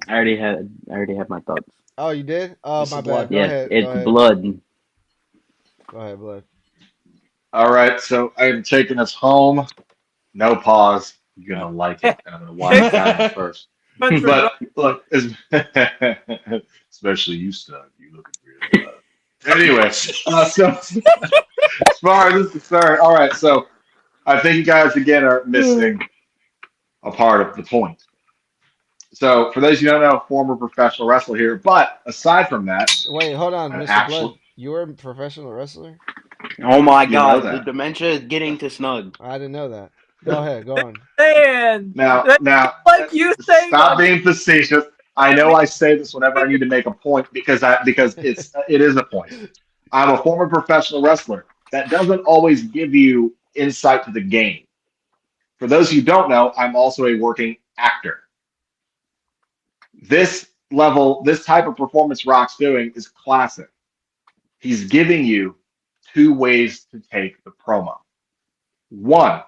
I already had my thoughts. Oh, you did? Oh, This my is bad. blood. Go Yeah, ahead. it's Go ahead. blood. Go ahead, Blood. All right, so I am taking us home. No pause. You're gonna like it, and I'm gonna watch it down first. Country But look, especially you, Stud. You looking real good. Anyway, so as far as this is concerned, all right. So I think you guys again are missing a part of the point. So for those of you who don't know, former professional wrestler here. But aside from that, Wait, hold on, an Mr. actual- Blood. You were a professional wrestler? Oh my You know god, that. the dementia is getting to Snug. I didn't know that. Go ahead. Go on. Man, now, like you saying stop on- being facetious. I know I say this whenever I need to make a point because it is a point. I'm a former professional wrestler. That doesn't always give you insight to the game. For those who don't know, I'm also a working actor. This type of performance Rock's doing is classic. He's giving you two ways to take the promo. One,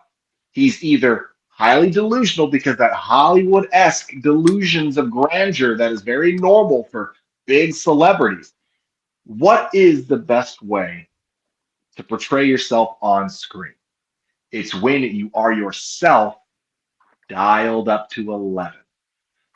he's either highly delusional because that Hollywood-esque delusions of grandeur that is very normal for big celebrities. What is the best way to portray yourself on screen? It's when you are yourself dialed up to 11.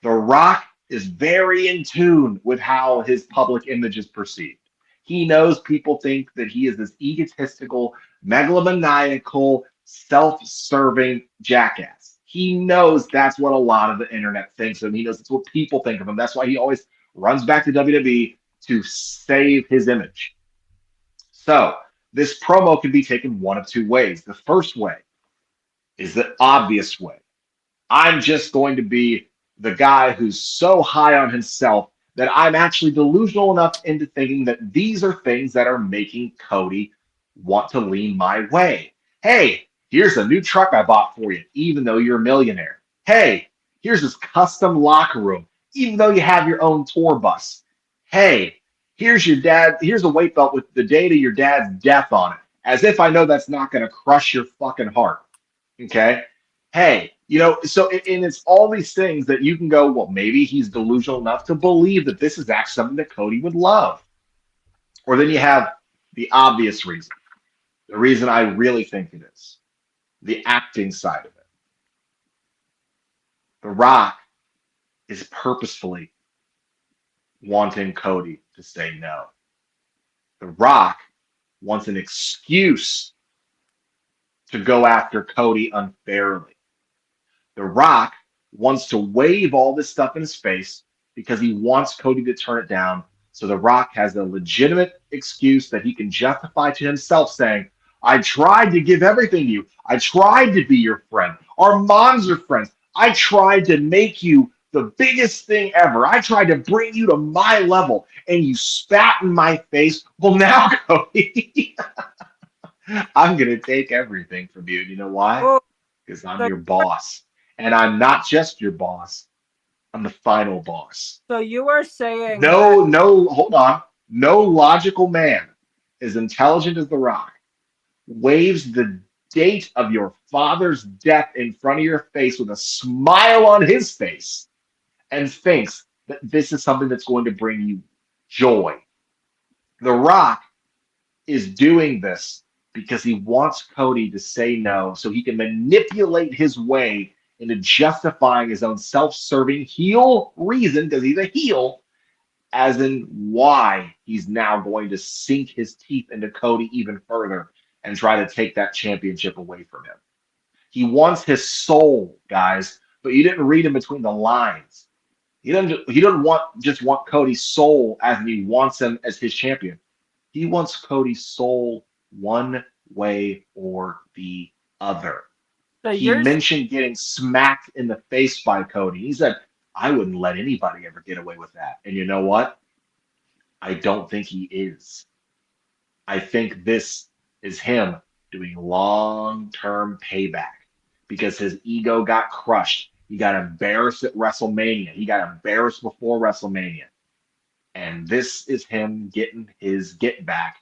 The Rock is very in tune with how his public image is perceived. He knows people think that he is this egotistical, megalomaniacal, self-serving jackass. He knows that's what a lot of the internet thinks of him. He knows that's what people think of him. That's why he always runs back to WWE to save his image. So this promo can be taken one of two ways. The first way is the obvious way. I'm just going to be the guy who's so high on himself that I'm actually delusional enough into thinking that these are things that are making Cody want to lean my way. Hey, here's a new truck I bought for you, even though you're a millionaire. Hey, here's this custom locker room, even though you have your own tour bus. Hey, here's a weight belt with the date of your dad's death on it, as if I know that's not going to crush your fucking heart. Okay? Hey, so and it's all these things that you can go, well, maybe he's delusional enough to believe that this is actually something that Cody would love. Or then you have the obvious reason, the reason I really think it is, the acting side of it. The Rock is purposefully wanting Cody to say no. The Rock wants an excuse to go after Cody unfairly. The Rock wants to wave all this stuff in his face because he wants Cody to turn it down. So The Rock has a legitimate excuse that he can justify to himself saying, I tried to give everything to you. I tried to be your friend. Our moms are friends. I tried to make you the biggest thing ever. I tried to bring you to my level and you spat in my face. Well, now, Cody, I'm gonna take everything from you. You know why? Oh, Because I'm so, your boss. And I'm not just your boss, I'm the final boss. so you are saying that No, hold on. No logical man, as intelligent as The Rock, waves the date of your father's death in front of your face with a smile on his face and thinks that this is something that's going to bring you joy. The Rock is doing this because he wants Cody to say no so he can manipulate his way into justifying his own self-serving heel reason, because he's a heel, as in why he's now going to sink his teeth into Cody even further and try to take that championship away from him. He wants his soul, guys, but you didn't read in between the lines. He doesn't want Cody's soul as in he wants him as his champion. He wants Cody's soul one way or the other. so He you're mentioned getting smacked in the face by Cody. He said, I wouldn't let anybody ever get away with that. And you know what? I don't think he is. I think this is him doing long term payback because his ego got crushed. He got embarrassed at WrestleMania. He got embarrassed before WrestleMania. And this is him getting his get back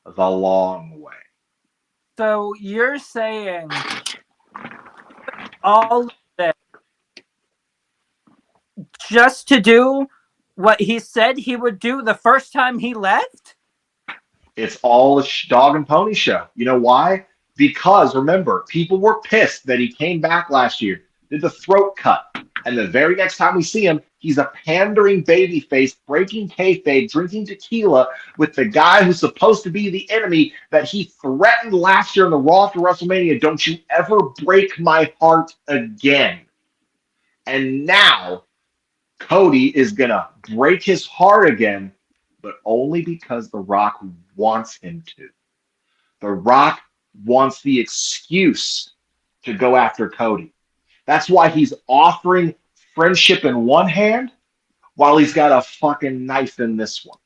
the long way. so you're saying all of this just to do what he said he would do the first time he left? It's all a dog and pony show. You know why? Because remember, people were pissed that he came back last year, did the throat cut, and the very next time we see him, he's a pandering babyface, breaking kayfabe, drinking tequila with the guy who's supposed to be the enemy that he threatened last year in the Raw after WrestleMania. Don't you ever break my heart again? And now Cody is gonna break his heart again, but only because The Rock wants him to. The Rock wants the excuse to go after Cody. That's why he's offering friendship in one hand while he's got a fucking knife in this one.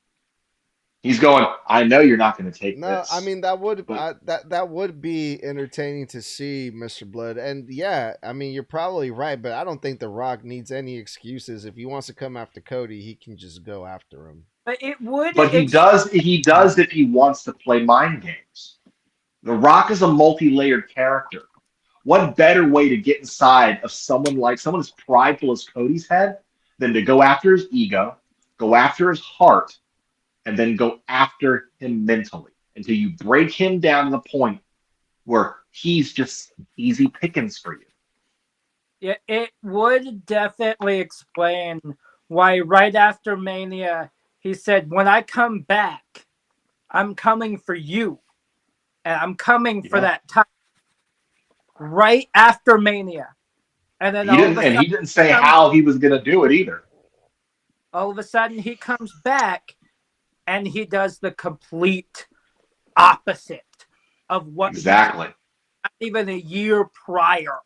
He's going, I know you're not going to take No, I this, mean that would but that would be entertaining to see, Mr. Blood. And yeah, I mean you're probably right, but I don't think The Rock needs any excuses. If he wants to come after Cody, he can just go after him. But it would but he does if he wants to play mind games. The Rock is a multi-layered character. What better way to get inside of someone as prideful as Cody's head than to go after his ego, go after his heart, and then go after him mentally until you break him down to the point where he's just easy pickings for you. Yeah, it would definitely explain why right after Mania he said, "When I come back, I'm coming for you, and I'm coming for Yeah. that time." Right after Mania, and then He didn't, and he didn't say how he was going to do it either. all of a sudden he comes back, and he does the complete opposite of what he did Exactly. not even a year prior.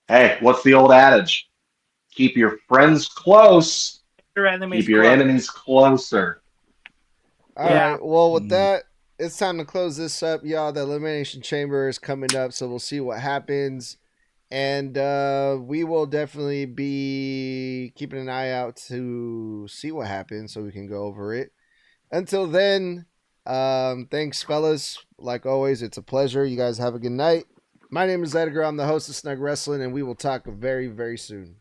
Hey, what's the old adage? Keep your friends close, Your enemies keep your close. enemies closer. All Yeah. right. Well, with that, it's time to close this up, y'all. The Elimination Chamber is coming up, so we'll see what happens. And we will definitely be keeping an eye out to see what happens so we can go over it. Until then, thanks, fellas. Like always, it's a pleasure. You guys have a good night. My name is Edgar. I'm the host of Snug Wrestling, and we will talk very, very soon.